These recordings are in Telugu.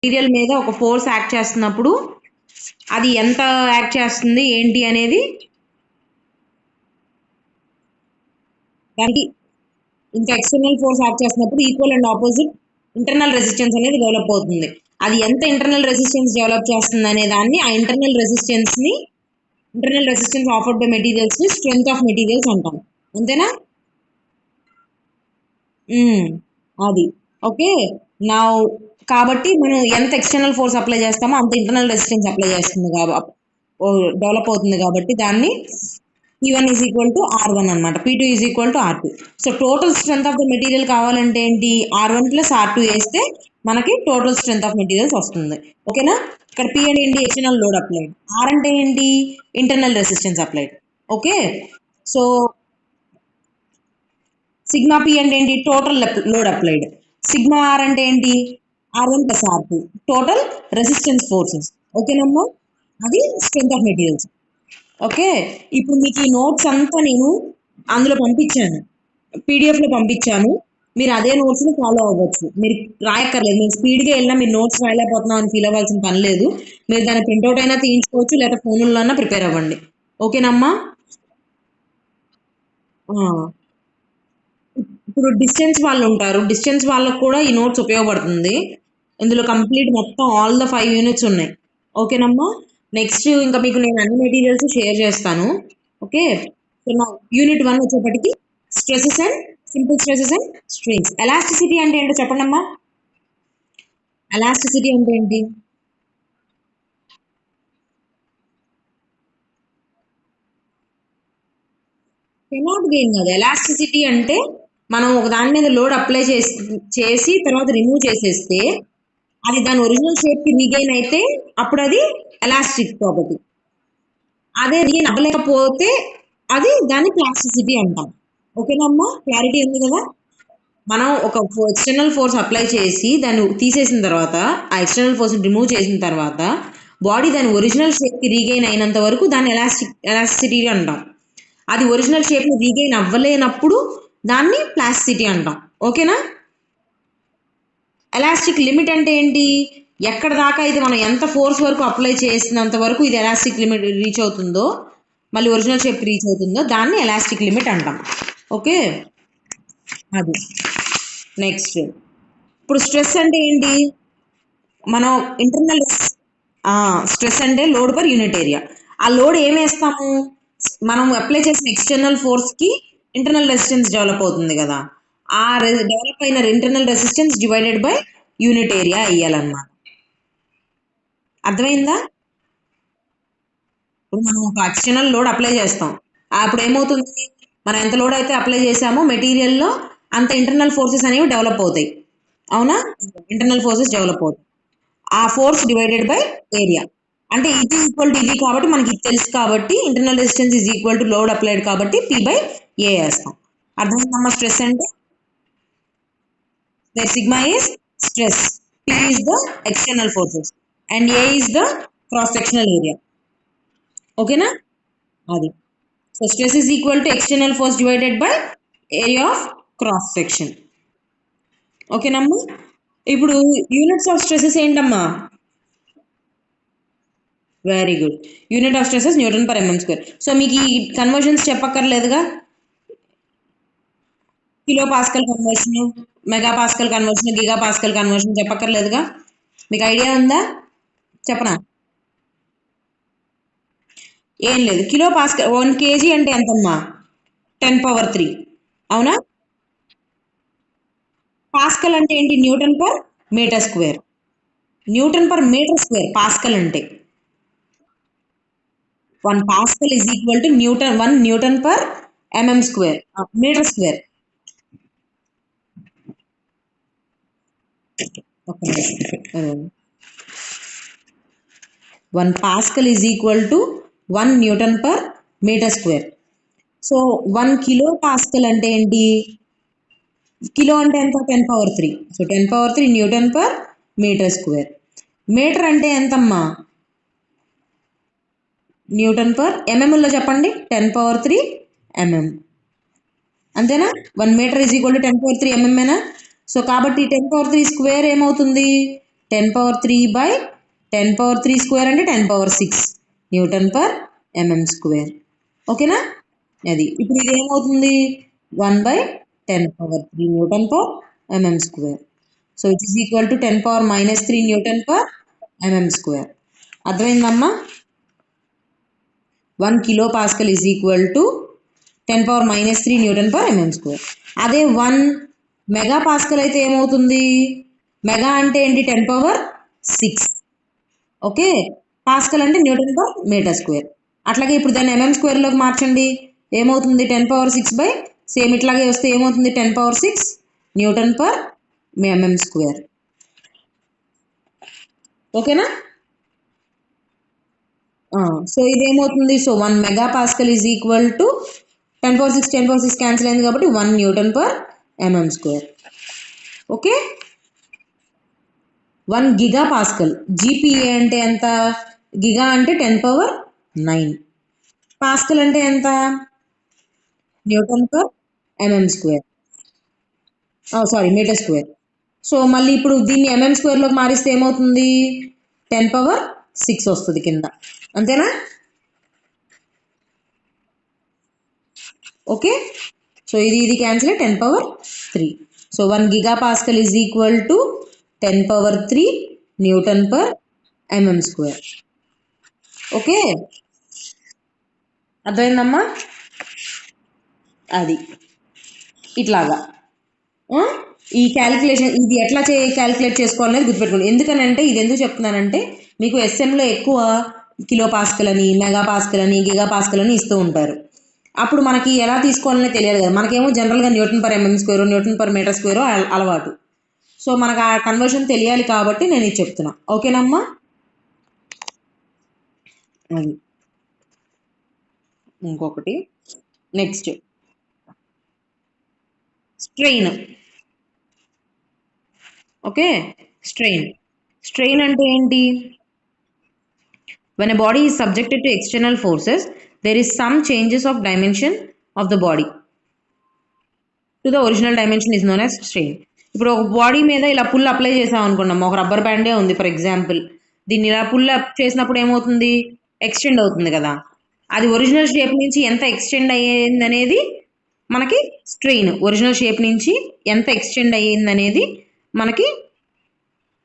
మెటీరియల్ మీద ఒక ఫోర్స్ యాక్ట్ చేస్తున్నప్పుడు అది ఎంత యాక్ట్ చేస్తుంది ఏంటి అనేది దానికి ఇంకా ఎక్స్టర్నల్ ఫోర్స్ యాక్ట్ చేస్తున్నప్పుడు equal and opposite internal resistance అనేది డెవలప్ అవుతుంది. అది ఎంత ఇంటర్నల్ రెసిస్టెన్స్ డెవలప్ చేస్తుంది అనే దాన్ని ఆ internal resistance offered by materials ని స్ట్రెంగ్త్ ఆఫ్ మెటీరియల్స్ అంటాం. అంతేనా? అది ఓకే. నా కాబట్టి మనం ఎంత ఎక్స్టర్నల్ ఫోర్స్ అప్లై చేస్తామో అంత ఇంటర్నల్ రెసిస్టెన్స్ అప్లై చేస్తుంది డెవలప్ అవుతుంది కాబట్టి దాన్ని P1 is equal to R1 అనమాట. P2 is equal to R2. So total strength of the material కావాలంటే ఏంటి? R1 ప్లస్ R2 వేస్తే మనకి టోటల్ స్ట్రెంత్ ఆఫ్ మెటీరియల్స్ వస్తుంది. ఓకేనా? ఇక్కడ P అంటే ఏంటి? External load applied. R అంటే ఏంటి? Internal resistance applied. Okay. So sigma P అంటే ఏంటి? Total load applied. Sigma R అంటే ఏంటి? R1 plus R2 total resistance forces. ఓకేనమ్మా? అది స్ట్రెంత్ ఆఫ్ మెటీరియల్స్. ఓకే. ఇప్పుడు మీకు ఈ నోట్స్ అంతా నేను అందులో పంపించాను, పీడిఎఫ్లో పంపించాను. మీరు అదే నోట్స్ని ఫాలో అవ్వచ్చు. మీరు రాయక్కర్లేదు. మీరు స్పీడ్గా వెళ్ళినా మీరు నోట్స్ రాయలేకపోతున్నాం అని ఫీల్ అవ్వాల్సిన పని లేదు. మీరు దాన్ని ప్రింట్అవుట్ అయినా తీయించుకోవచ్చు, లేదా ఫోన్లో అయినా ప్రిపేర్ అవ్వండి. ఓకేనమ్మా? ఇప్పుడు డిస్టెన్స్ వాళ్ళు ఉంటారు, డిస్టెన్స్ వాళ్ళకు కూడా ఈ నోట్స్ ఉపయోగపడుతుంది. ఇందులో కంప్లీట్ మొత్తం ఆల్ ద 5 యూనిట్స్ ఉన్నాయి. ఓకేనమ్మా? నెక్స్ట్ ఇంకా మీకు నేను అన్ని మెటీరియల్స్ షేర్ చేస్తాను. ఓకే. సో నా యూనిట్ 1 వచ్చేప్పటికి stresses and simple stresses and strains. Elasticity అంటే ఏంటో చెప్పండి అమ్మా. ఎలాస్టిసిటీ అంటే ఏంటి? కెనాట్ గెయిన్ కాదు. ఎలాస్టిసిటీ అంటే మనం ఒక దాని మీద లోడ్ అప్లై చేసి తర్వాత రిమూవ్ చేసేస్తే అది దాని ఒరిజినల్ షేప్ కి రీగైన్ అయితే అప్పుడు అది ఎలాస్టిక్ ప్రాపర్టీ. అదే రీగైన్ అవ్వలేకపోతే అది దాని ప్లాస్టిసిటీ అంటాం. ఓకేనమ్మా? క్లారిటీ ఉంది కదా? మనం ఒక ఎక్స్టర్నల్ ఫోర్స్ అప్లై చేసి దాన్ని తీసేసిన తర్వాత, ఆ ఎక్స్టర్నల్ ఫోర్స్ రిమూవ్ చేసిన తర్వాత బాడీ దాని ఒరిజినల్ షేప్ కి రీగైన్ అయినంత వరకు దాన్ని ఎలాస్టిసిటీ అంటాం. అది ఒరిజినల్ షేప్ ని రీగైన్ అవ్వలేనప్పుడు దాన్ని ప్లాస్టిసిటీ అంటాం. ఓకేనా? ఎలాస్టిక్ లిమిట్ అంటే ఏంటి? ఎక్కడ దాకా అయితే మనం ఎంత ఫోర్స్ వరకు అప్లై చేసినంత వరకు ఇది ఎలాస్టిక్ లిమిట్ రీచ్ అవుతుందో, మళ్ళీ ఒరిజినల్ షేప్ రీచ్ అవుతుందో దాన్ని ఎలాస్టిక్ లిమిట్ అంటాం. ఓకే. అది నెక్స్ట్. ఇప్పుడు స్ట్రెస్ అంటే ఏంటి? మనం ఇంటర్నల్ స్ట్రెస్ అంటే లోడ్ పర్ యూనిట్ ఏరియా. ఆ లోడ్ ఏం వేస్తాము? మనం అప్లై చేసిన ఎక్స్టర్నల్ ఫోర్స్ కి ఇంటర్నల్ రెసిస్టెన్స్ డెవలప్ అవుతుంది కదా, ఆ డెవలప్ అయిన internal resistance divided by unit area అయ్యాలన్నమాట. అర్థమైందా? ఇప్పుడు మనం ఒక ఎక్స్టర్నల్ లోడ్ అప్లై చేస్తాం, అప్పుడు ఏమవుతుంది? మనం ఎంత లోడ్ అయితే అప్లై చేసామో మెటీరియల్లో అంత ఇంటర్నల్ ఫోర్సెస్ అనేవి డెవలప్ అవుతాయి. అవునా? ఇంటర్నల్ ఫోర్సెస్ డెవలప్ అవుతాయి. ఆ ఫోర్స్ డివైడెడ్ బై ఏరియా. అంటే ఇది ఈక్వల్ టు ఇది కాబట్టి మనకి ఇది తెలుసు కాబట్టి internal resistance is equal to load applied కాబట్టి P బై ఏ వేస్తాం. అర్థమైందమ్మా? స్ట్రెస్ అంటే the sigma is stress, P is the external forces and A is the cross sectional area. ఓకేనా? అది. So stress is equal to external force divided by area of cross section. ఓకేనమ్మా? ఇప్పుడు యూనిట్స్ ఆఫ్ స్ట్రెసెస్ ఏంటమ్మా? Very good. Unit of stresses newton per MM square. So మీకు ఈ కన్వర్షన్స్ చెప్పక్కర్లేదుగా. Kilo pascal conversion, mega pascal conversion, giga pascal conversion చెప్పక్కర్లేదుగా. మీకు ఐడియా ఉందా? చెప్పనా? ఏం లేదు. కిలో పాస్కల్ 1 kg అంటే ఎంతమ్మా? 10^3. అవునా? పాస్కల్ అంటే ఏంటి? Newton per metre square. Newton per metre square pascal అంటే 1 pascal is equal to 1 newton per MM square, metre square. ఒక నిమిషం. 1 pascal is equal to 1 newton per metre square. So 1 kilo pascal అంటే ఏంటి? కిలో అంటే ఎంత? 10^3. So 10^3 newton per metre square. Metre అంటే ఎంతమ్మా? న్యూటన్ పర్ ఎంఎంలో చెప్పండి. 10^3 ఎంఎం. అంతేనా? 1 మీటర్ ఈజ్ ఈక్వల్ టు 10^3 ఎంఎంఏనా? సో కాబట్టి 10^3 స్క్వేర్ ఏమవుతుంది? 10^3 స్క్వేర్ అంటే 10^6 న్యూటన్ పర్ ఎంఎం స్క్వేర్. ఓకేనా? అది ఇప్పుడు ఇది ఏమవుతుంది 1/10^3 Newton per MM square. So it is equal to 10^-3 Newton per MM square. అర్థమైందమ్మా? 1 kilo pascal is equal to 10^-3 Newton per MM square. అదే 1 మెగా పాస్కల్ అయితే ఏమవుతుంది? మెగా అంటే ఏంటి? 10^6. ఓకే, పాస్కల్ అంటే న్యూటన్ పర్ మీటర్ స్క్వేర్. అట్లాగే ఇప్పుడు దాన్ని ఎంఎం స్క్వేర్లోకి మార్చండి. ఏమవుతుంది? 10^6 సేమ్ ఇట్లాగే వస్తే ఏమవుతుంది? 10^6 న్యూటన్ పర్ ఎంఎం స్క్వేర్. ఓకేనా? సో ఇదేమవుతుంది? So 1 mega pascal is equal to 10^6 cancel అయింది కాబట్టి 1 newton per MM square. Okay, 1 giga pascal. GPA అంటే ఎంత? గిగా అంటే 10^9. పాస్కల్ అంటే ఎంత? Newton per MM square, sorry metre square. So మళ్ళీ ఇప్పుడు దీన్ని ఎంఎం స్క్వేర్లోకి మారిస్తే ఏమవుతుంది? 10^6 వస్తుంది కింద. అంతేనా? ఓకే, సో ఇది cancel 10^3. So 1 giga pascal is equal to 10^3 newton per MM square. Okay, అర్థమైందమ్మా? అది ఇట్లాగా ఈ క్యాలిక్యులేషన్ ఇది ఎట్లా క్యాలిక్యులేట్ చేసుకోవాలనేది గుర్తుపెట్టుకోండి. ఎందుకనంటే ఇది ఎందుకు చెప్తున్నానంటే మీకు ఎస్ఎంలో ఎక్కువ కిలో పాస్కల్ అని, మెగా పాస్కల్ అని, గిగా పాస్కల్ అని ఇస్తూ ఉంటారు. అప్పుడు మనకి ఎలా తీసుకోవాలనే తెలియదు కదా. మనకేమో జనరల్గా newton per MM square, newton per metre square అలవాటు. సో మనకు ఆ కన్వర్షన్ తెలియాలి కాబట్టి నేను ఇది చెప్తున్నా. ఓకేనమ్మా? అది ఇంకొకటి నెక్స్ట్ స్ట్రెయిన్. ఓకే, స్ట్రెయిన్ అంటే ఏంటి? When a body is subjected to external forces, there is some changes of dimension of the body to the original dimension is known as strain. ఇప్పుడు ఒక బాడీ మీద ఇలా పుల్ అప్లై చేసాం అనుకున్నాం. ఒక రబ్బర్ బ్యాండే ఉంది ఫర్ ఎగ్జాంపుల్. దీన్ని ఇలా పుల్ అప్ చేసినప్పుడు ఏమవుతుంది? ఎక్స్టెండ్ అవుతుంది కదా. అది ఒరిజినల్ షేప్ నుంచి ఎంత ఎక్స్టెండ్ అయ్యింది అనేది మనకి స్ట్రెయిన్. ఒరిజినల్ షేప్ నుంచి ఎంత ఎక్స్టెండ్ అయ్యింది అనేది మనకి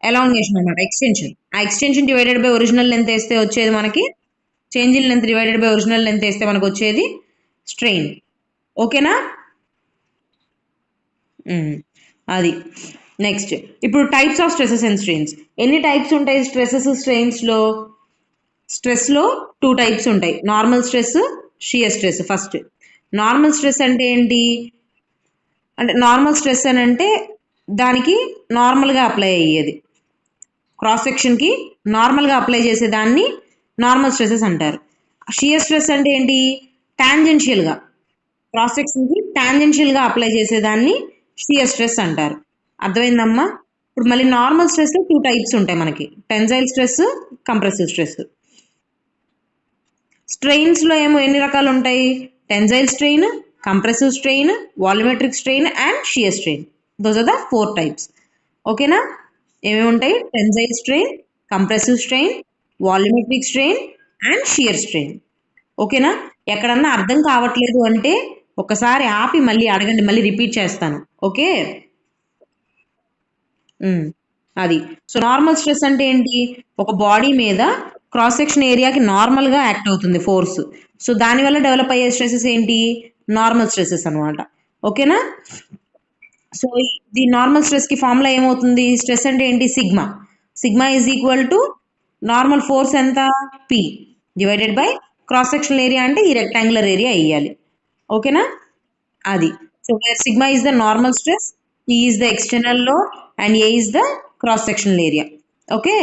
ఎలాంగేషన్ అన్నమాట, ఎక్స్టెన్షన్. ఆ extension divided by original length వేస్తే వచ్చేది మనకి change in length divided by original length వేస్తే మనకు వచ్చేది స్ట్రెయిన్. ఓకేనా? అది నెక్స్ట్ ఇప్పుడు types of stresses and strains. ఎన్ని టైప్స్ ఉంటాయి స్ట్రెసెస్ స్ట్రెయిన్స్లో? స్ట్రెస్లో 2 టైప్స్ ఉంటాయి, normal stress, shear stress. First normal stress అంటే ఏంటి? అంటే నార్మల్ స్ట్రెస్ అని అంటే దానికి నార్మల్గా అప్లై అయ్యేది, క్రాస్ సెక్షన్కి నార్మల్గా అప్లై చేసేదాన్ని నార్మల్ స్ట్రెసెస్ అంటారు. షియర్ స్ట్రెస్ అంటే ఏంటి? టాంజెన్షియల్గా క్రాస్ సెక్షన్కి టాంజెన్షియల్గా అప్లై చేసేదాన్ని షియర్ స్ట్రెస్ అంటారు. అర్థమైందమ్మా? ఇప్పుడు మళ్ళీ నార్మల్ స్ట్రెస్లో 2 టైప్స్ ఉంటాయి మనకి, టెన్సైల్ స్ట్రెస్, కంప్రెసివ్ స్ట్రెస్. స్ట్రెయిన్స్లో ఏమో ఎన్ని రకాలు ఉంటాయి? Tensile strain, compressive strain, volumetric strain and shear strain. Those are the 4 types. ఓకేనా? ఏమేమి ఉంటాయి? Tensile strain, compressive strain, volumetric strain and shear strain. ఓకేనా? ఎక్కడన్నా అర్థం కావట్లేదు అంటే ఒకసారి ఆపి మళ్ళీ అడగండి, మళ్ళీ రిపీట్ చేస్తాను. ఓకే, అది. సో నార్మల్ స్ట్రెస్ అంటే ఏంటి? ఒక బాడీ మీద క్రాస్ సెక్షన్ ఏరియాకి నార్మల్గా యాక్ట్ అవుతుంది ఫోర్స్. సో దానివల్ల డెవలప్ అయ్యే స్ట్రెసెస్ ఏంటి? నార్మల్ స్ట్రెసెస్ అనమాట. ఓకేనా? సో ది నార్మల్ స్ట్రెస్కి ఫార్ములా ఏమవుతుంది? స్ట్రెస్ అంటే ఏంటి? Sigma. Sigma is equal to normal force ఎంత? P divided by cross sectional area అంటే ఈ రెక్టాంగులర్ ఏరియా వేయాలి. ఓకేనా? అది. So where sigma is the normal stress, e is the external load and a is the cross sectional area. Okay,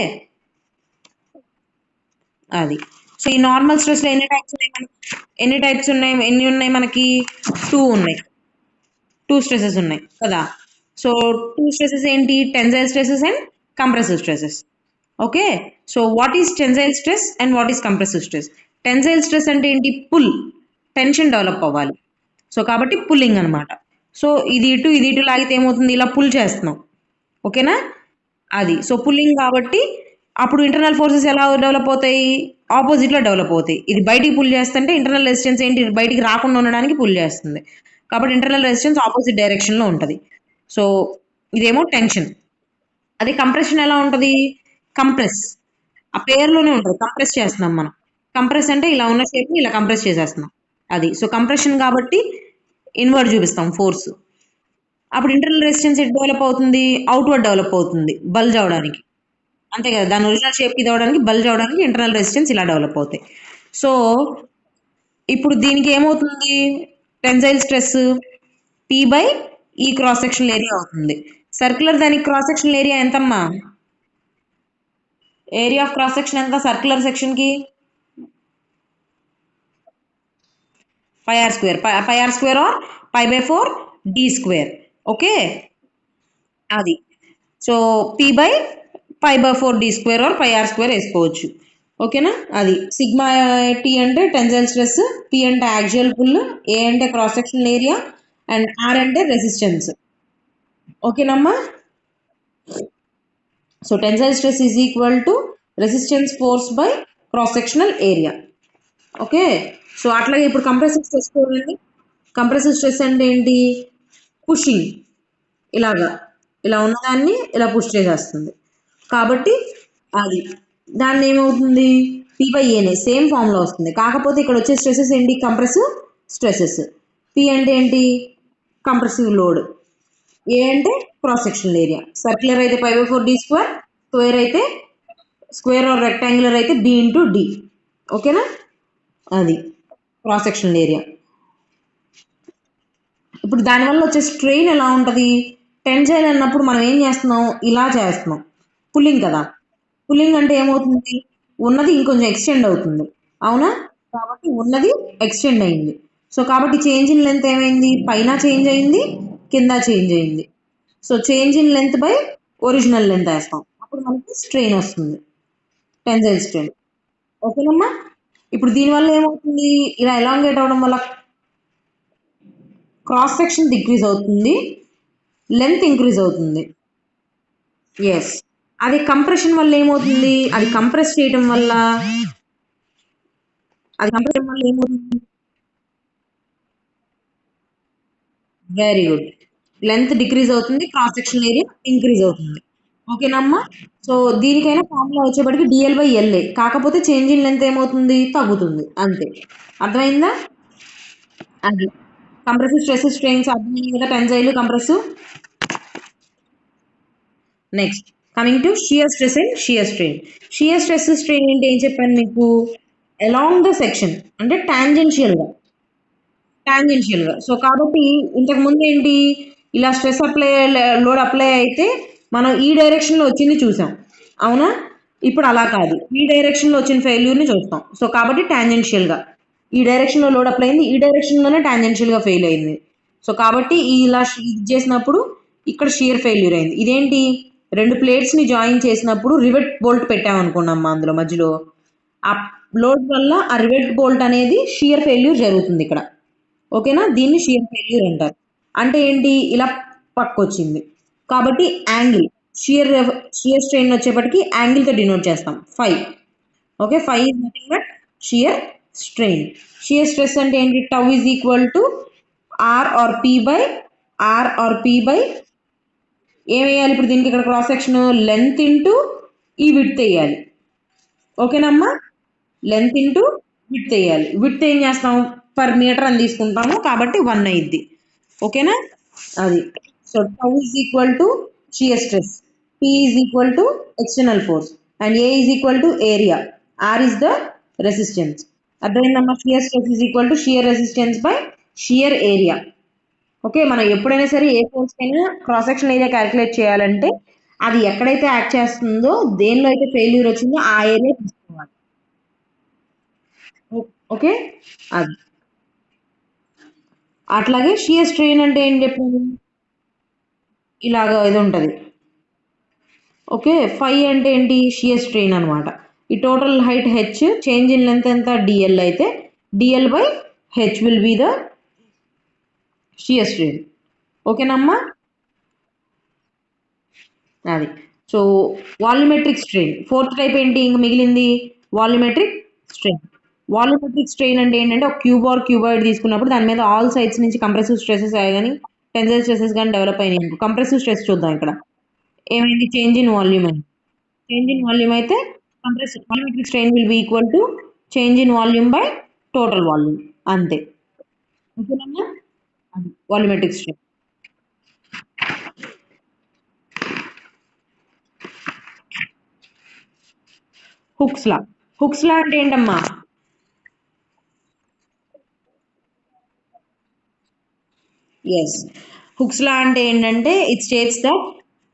అది. సో ఈ నార్మల్ స్ట్రెస్లో ఎన్ని టైప్స్ ఉన్నాయి? ఎన్ని ఉన్నాయి మనకి? 2 ఉన్నాయి. 2 స్ట్రెసెస్ ఉన్నాయి కదా. సో 2 స్ట్రెసెస్ ఏంటి? Tensile stresses and compressive stresses. Okay, so what is tensile stress and what is compressive stress? Tensile stress అంటే ఏంటి? పుల్, టెన్షన్ డెవలప్ అవ్వాలి. సో కాబట్టి పుల్లింగ్ అనమాట. సో ఇది ఇటు లాగితే ఏమవుతుంది? ఇలా పుల్ చేస్తున్నాం. ఓకేనా? అది సో పుల్లింగ్ కాబట్టి అప్పుడు ఇంటర్నల్ ఫోర్సెస్ ఎలా డెవలప్ అవుతాయి, ఆపోజిట్లో డెవలప్ అవుతాయి. ఇది బయటికి పుల్ చేస్తుంటే ఇంటర్నల్ రెసిస్టెన్స్ ఏంటి, బయటికి రాకుండా ఉండడానికి పుల్ చేస్తుంది. కాబట్టి ఇంటర్నల్ రెసిస్టెన్స్ ఆపోజిట్ డైరెక్షన్లో ఉంటుంది. సో ఇదేమో టెన్షన్. అదే కంప్రెషన్ ఎలా ఉంటుంది, కంప్రెస్ ఆ పేరులోనే ఉంటుంది, కంప్రెస్ చేస్తున్నాం మనం. కంప్రెస్ అంటే ఇలా ఉన్న షేప్ని ఇలా కంప్రెస్ చేసేస్తున్నాం. అది సో కంప్రెషన్ కాబట్టి ఇన్వర్డ్ చూపిస్తాం ఫోర్స్. అప్పుడు ఇంటర్నల్ రెసిస్టెన్స్ ఎట్ డెవలప్ అవుతుంది, అవుట్వర్డ్ డెవలప్ అవుతుంది బల్జ్ అవడానికి. అంతే కదా, దాని ఒరిజినల్ షేప్కి ఇది అవడానికి బల్జ్ అవడానికి ఇంటర్నల్ రెసిస్టెన్స్ ఇలా డెవలప్ అవుతాయి. సో ఇప్పుడు దీనికి ఏమవుతుంది, టెన్సైల్ స్ట్రెస్ పి బై ఈ క్రాస్ సెక్షనల్ ఏరియా అవుతుంది. సర్క్యులర్ దానికి క్రాస్ సెక్షనల్ ఏరియా ఎంతమ్మా, ఏరియా ఆఫ్ క్రాస్ సెక్షన్ ఎంత సర్క్యులర్ సెక్షన్కి, pi r square, pi r square or pi by 4 D square. Okay అది so p by pi by 4 D square or pi r square వేసుకోవచ్చు. ఓకేనా, అది సిగ్మా టీ అంటే టెన్సైల్ స్ట్రెస్, పి అంటే యాక్సియల్ పుల్, ఏ అంటే cross sectional area and R అంటే రెసిస్టెన్స్. ఓకేనమ్మా, so tensile stress is equal to resistance force by cross sectional area. Okay, so అట్లాగే ఇప్పుడు కంప్రెసివ్ స్ట్రెస్ చూడండి. కంప్రెసివ్ స్ట్రెస్ అంటే ఏంటి, పుషింగ్, ఇలాగా ఇలా ఉన్నదాన్ని ఇలా పుష్ చేసేస్తుంది. కాబట్టి అది దాన్ని ఏమవుతుంది, పి బై ఏనే సేమ్ ఫామ్లో వస్తుంది. కాకపోతే ఇక్కడ వచ్చే స్ట్రెసెస్ ఏంటి, కంప్రెసివ్ స్ట్రెసెస్. పి అంటే ఏంటి, కంప్రెసివ్ లోడ్. ఏ అంటే క్రాస్ సెక్షనల్ ఏరియా, సర్క్యులర్ అయితే pi by 4 D square, square అయితే స్క్వేర్ ఆర్ రెక్టాంగులర్ అయితే బి ఇంటూ డి. ఓకేనా, అది క్రాస్ సెక్షనల్ ఏరియా. ఇప్పుడు దానివల్ల వచ్చే స్ట్రెయిన్ ఎలా ఉంటుంది, టెన్సైల్ అన్నప్పుడు మనం ఏం చేస్తున్నాం, ఇలా చేస్తున్నాం, పుల్లింగ్ కదా. పుల్లింగ్ అంటే ఏమవుతుంది, ఉన్నది ఇంకొంచెం ఎక్స్టెండ్ అవుతుంది, అవునా. కాబట్టి ఉన్నది ఎక్స్టెండ్ అయింది. సో కాబట్టి చేంజ్ ఇన్ లెంత్ ఏమైంది, పైన చేంజ్ అయింది, కింద చేంజ్ అయింది. So change in length by original length వేస్తాం, అప్పుడు మనకి స్ట్రెయిన్ వస్తుంది, టెన్సైల్ స్ట్రెయిన్. ఓకేనమ్మా, ఇప్పుడు దీనివల్ల ఏమవుతుంది, ఇలా ఎలాంగేట్ అవడం వల్ల క్రాస్ సెక్షన్ డిక్రీజ్ అవుతుంది, లెంత్ ఇంక్రీజ్ అవుతుంది. ఎస్, అది కంప్రెషన్ వల్ల ఏమవుతుంది, అది కంప్రెస్ చేయడం వల్ల ఏమవుతుంది, వెరీ గుడ్, లెంత్ డిక్రీజ్ అవుతుంది, క్రాస్ సెక్షన్ ఏరియా ఇంక్రీజ్ అవుతుంది. ఓకేనమ్మా, సో దీనికైనా ఫార్ములా వచ్చేప్పటికి డిఎల్ బై ఎల్ఏ, కాకపోతే చేంజ్ ఇన్ లెంత్ ఏమవుతుంది, తగ్గుతుంది అంతే. అర్థమైందా, అది కంప్రెసివ్ స్ట్రెస్ స్ట్రెయిన్స్ అర్థమైంది కదా, tensile compressive. Next coming to shear stress and shear strain. Shear stress strain అంటే ఏం చెప్పాను మీకు, అలాంగ్ ద సెక్షన్ అంటే టాంజెన్షియల్గా. సో కాబట్టి ఇంతకు ముందు ఏంటి, ఇలా స్ట్రెస్ అప్లై లోడ్ అప్లై అయితే మనం ఈ డైరెక్షన్లో వచ్చింది చూసాం, అవునా. ఇప్పుడు అలా కాదు, ఈ డైరెక్షన్లో వచ్చిన ఫెయిల్యూర్ని చూస్తాం. సో కాబట్టి టాంజెన్షియల్గా ఈ డైరెక్షన్లో లోడ్ అప్లై అయింది, ఈ డైరెక్షన్లోనే టాంజెన్షియల్గా ఫెయిల్ అయింది. సో కాబట్టి ఇలా ఇది చేసినప్పుడు ఇక్కడ షియర్ ఫెయిల్యూర్ అయింది. ఇదేంటి, రెండు ప్లేట్స్ని జాయిన్ చేసినప్పుడు రివెట్ బోల్ట్ పెట్టామనుకున్నాం అందులో మధ్యలో, ఆ లోడ్ వల్ల ఆ రివెట్ బోల్ట్ అనేది షియర్ ఫెయిల్యూర్ జరుగుతుంది ఇక్కడ. ఓకేనా, దీన్ని షియర్ ఫెయిల్యూర్ అంటారు. అంటే ఏంటి, ఇలా పక్కొచ్చింది కాబట్టి యాంగిల్, షియర్ షియర్ స్ట్రెయిన్ వచ్చేప్పటికి యాంగిల్తో డినోట్ చేస్తాం, 5. Okay, 5 is nothing but shear strain. Shear stress అంటే ఏంటి, tau is equal to R R P by ఏం వేయాలి ఇప్పుడు దీనికి, ఇక్కడ క్రాస్ సెక్షన్ లెంత్ ఇంటూ ఈ విడ్త్ వేయాలి. ఓకేనమ్మా, లెంత్ ఇంటూ విడ్త్ వేయాలి. విడ్త్ ఏం చేస్తాం, పర్ మీటర్ అని తీసుకుంటాము కాబట్టి 1 అయింది. ఓకేనా, అది so tau is equal to shear stress, p is equal to external force and a is equal to area, r is the resistance. అర్థమైందమ్మా, shear stress is equal to shear resistance by shear area. Okay, మనం ఎప్పుడైనా సరే ఏ ఫోర్స్ అయినా క్రాస్ సెక్షన్ ఏరియా క్యాలిక్యులేట్ చేయాలంటే అది ఎక్కడైతే యాక్ట్ చేస్తుందో, దేనిలో అయితే ఫెయిల్యూర్ వచ్చిందో ఆ ఏరియా తీసుకోవాలి. ఓకే, అది అట్లాగే షియర్ స్ట్రెయిన్ అంటే ఏం చెప్పాను, ఇలాగ ఇది ఉంటుంది. ఓకే, 5 అంటే ఏంటి, షియర్ స్ట్రెయిన్ అనమాట. ఈ total height H, change in length ఎంత డిఎల్ అయితే DL by H will be the shear strain. ఓకేనమ్మా, అది so volumetric strain, fourth type ఏంటి ఇంక మిగిలింది? Volumetric strain. వాల్యూమెట్రిక్ స్ట్రెయిన్ అంటే ఏంటంటే ఒక క్యూబ్ ఆర్ క్యూబాయిడ్ తీసుకున్నప్పుడు దాని మీద ఆల్ సైడ్స్ నుంచి కంప్రెసివ్ స్ట్రెసెస్ కానీ టెన్సైల్ స్ట్రెసెస్ కానీ డెవలప్ అయినాయి. కంప్రెసివ్ స్ట్రెస్ చూద్దాం ఇక్కడ. ఏమైంది? చేంజ్ ఇన్ వాల్యూమ్ అయింది. చేంజ్ ఇన్ వాల్యూమ్ అయితే volumetric strain will be equal to change in volume by total volume, అంతే. ఓకేనమ్మా? Volumetric strain. హుక్స్ లా. హుక్స్ లా అంటే ఏంటమ్మా? ఎస్, హుక్స్ లా అంటే ఏంటంటే it states that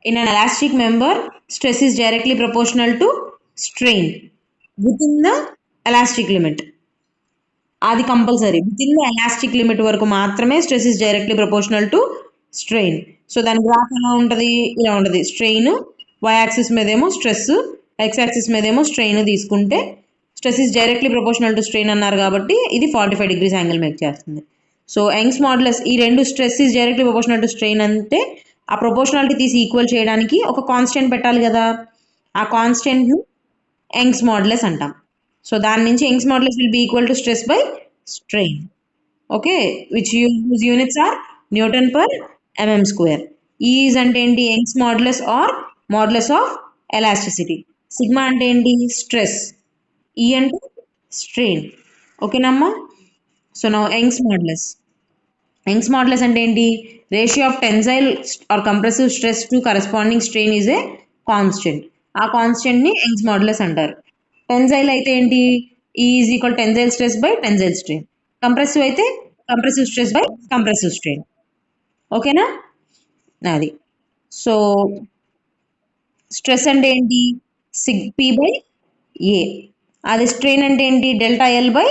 in an elastic member stress is directly proportional to strain with in the elastic limit. అది compulsory. Within the elastic limit వరకు మాత్రమే stress is directly proportional to strain. So దాని గ్రాఫ్ ఎలా ఉంటుంది? ఇలా ఉంటుంది. స్ట్రెయిన్ వై యాక్సిస్ మీదేమో స్ట్రెస్, ఎక్స్ యాక్సిస్ మీదేమో స్ట్రెయిన్ తీసుకుంటే stress is directly proportional to strain అన్నారు కాబట్టి ఇది 45 degrees యాంగిల్ మేక్ చేస్తుంది. సో యంగ్స్ మాడ్యులస్ ఈ రెండు stress is directly proportional to strain అంటే ఆ ప్రపోర్షనాలిటీ తీసి ఈక్వల్ చేయడానికి ఒక కాన్స్టెంట్ పెట్టాలి కదా, ఆ కాన్స్టెంట్ను యంగ్స్ మాడ్యులస్ అంటాం. సో దాని నుంచి Young's modulus will be equal to stress by strain. Okay, which use units are newton per MM square. ఈజ్ అంటే ఏంటి? Young's modulus or modulus of elasticity. Sigma అంటే ఏంటి? స్ట్రెస్. ఈ అంటే స్ట్రెయిన్. ఓకేనమ్మా? So now Young's modulus. Young's modulus అంటే ఏంటి? Ratio of tensile or compressive stress to corresponding strain is a constant. ఆ కాన్స్టెంట్ని యంగ్స్ మాడ్యులస్ అంటారు. టెన్సైల్ అయితే ఏంటి? Is equal tensile stress by tensile strain. Compressive అయితే compressive stress by compressive strain. ఓకేనా? అది. సో స్ట్రెస్ అంటే ఏంటి? సిగ్ పి బై ఏ. అది స్ట్రెయిన్ అంటే ఏంటి? Delta l by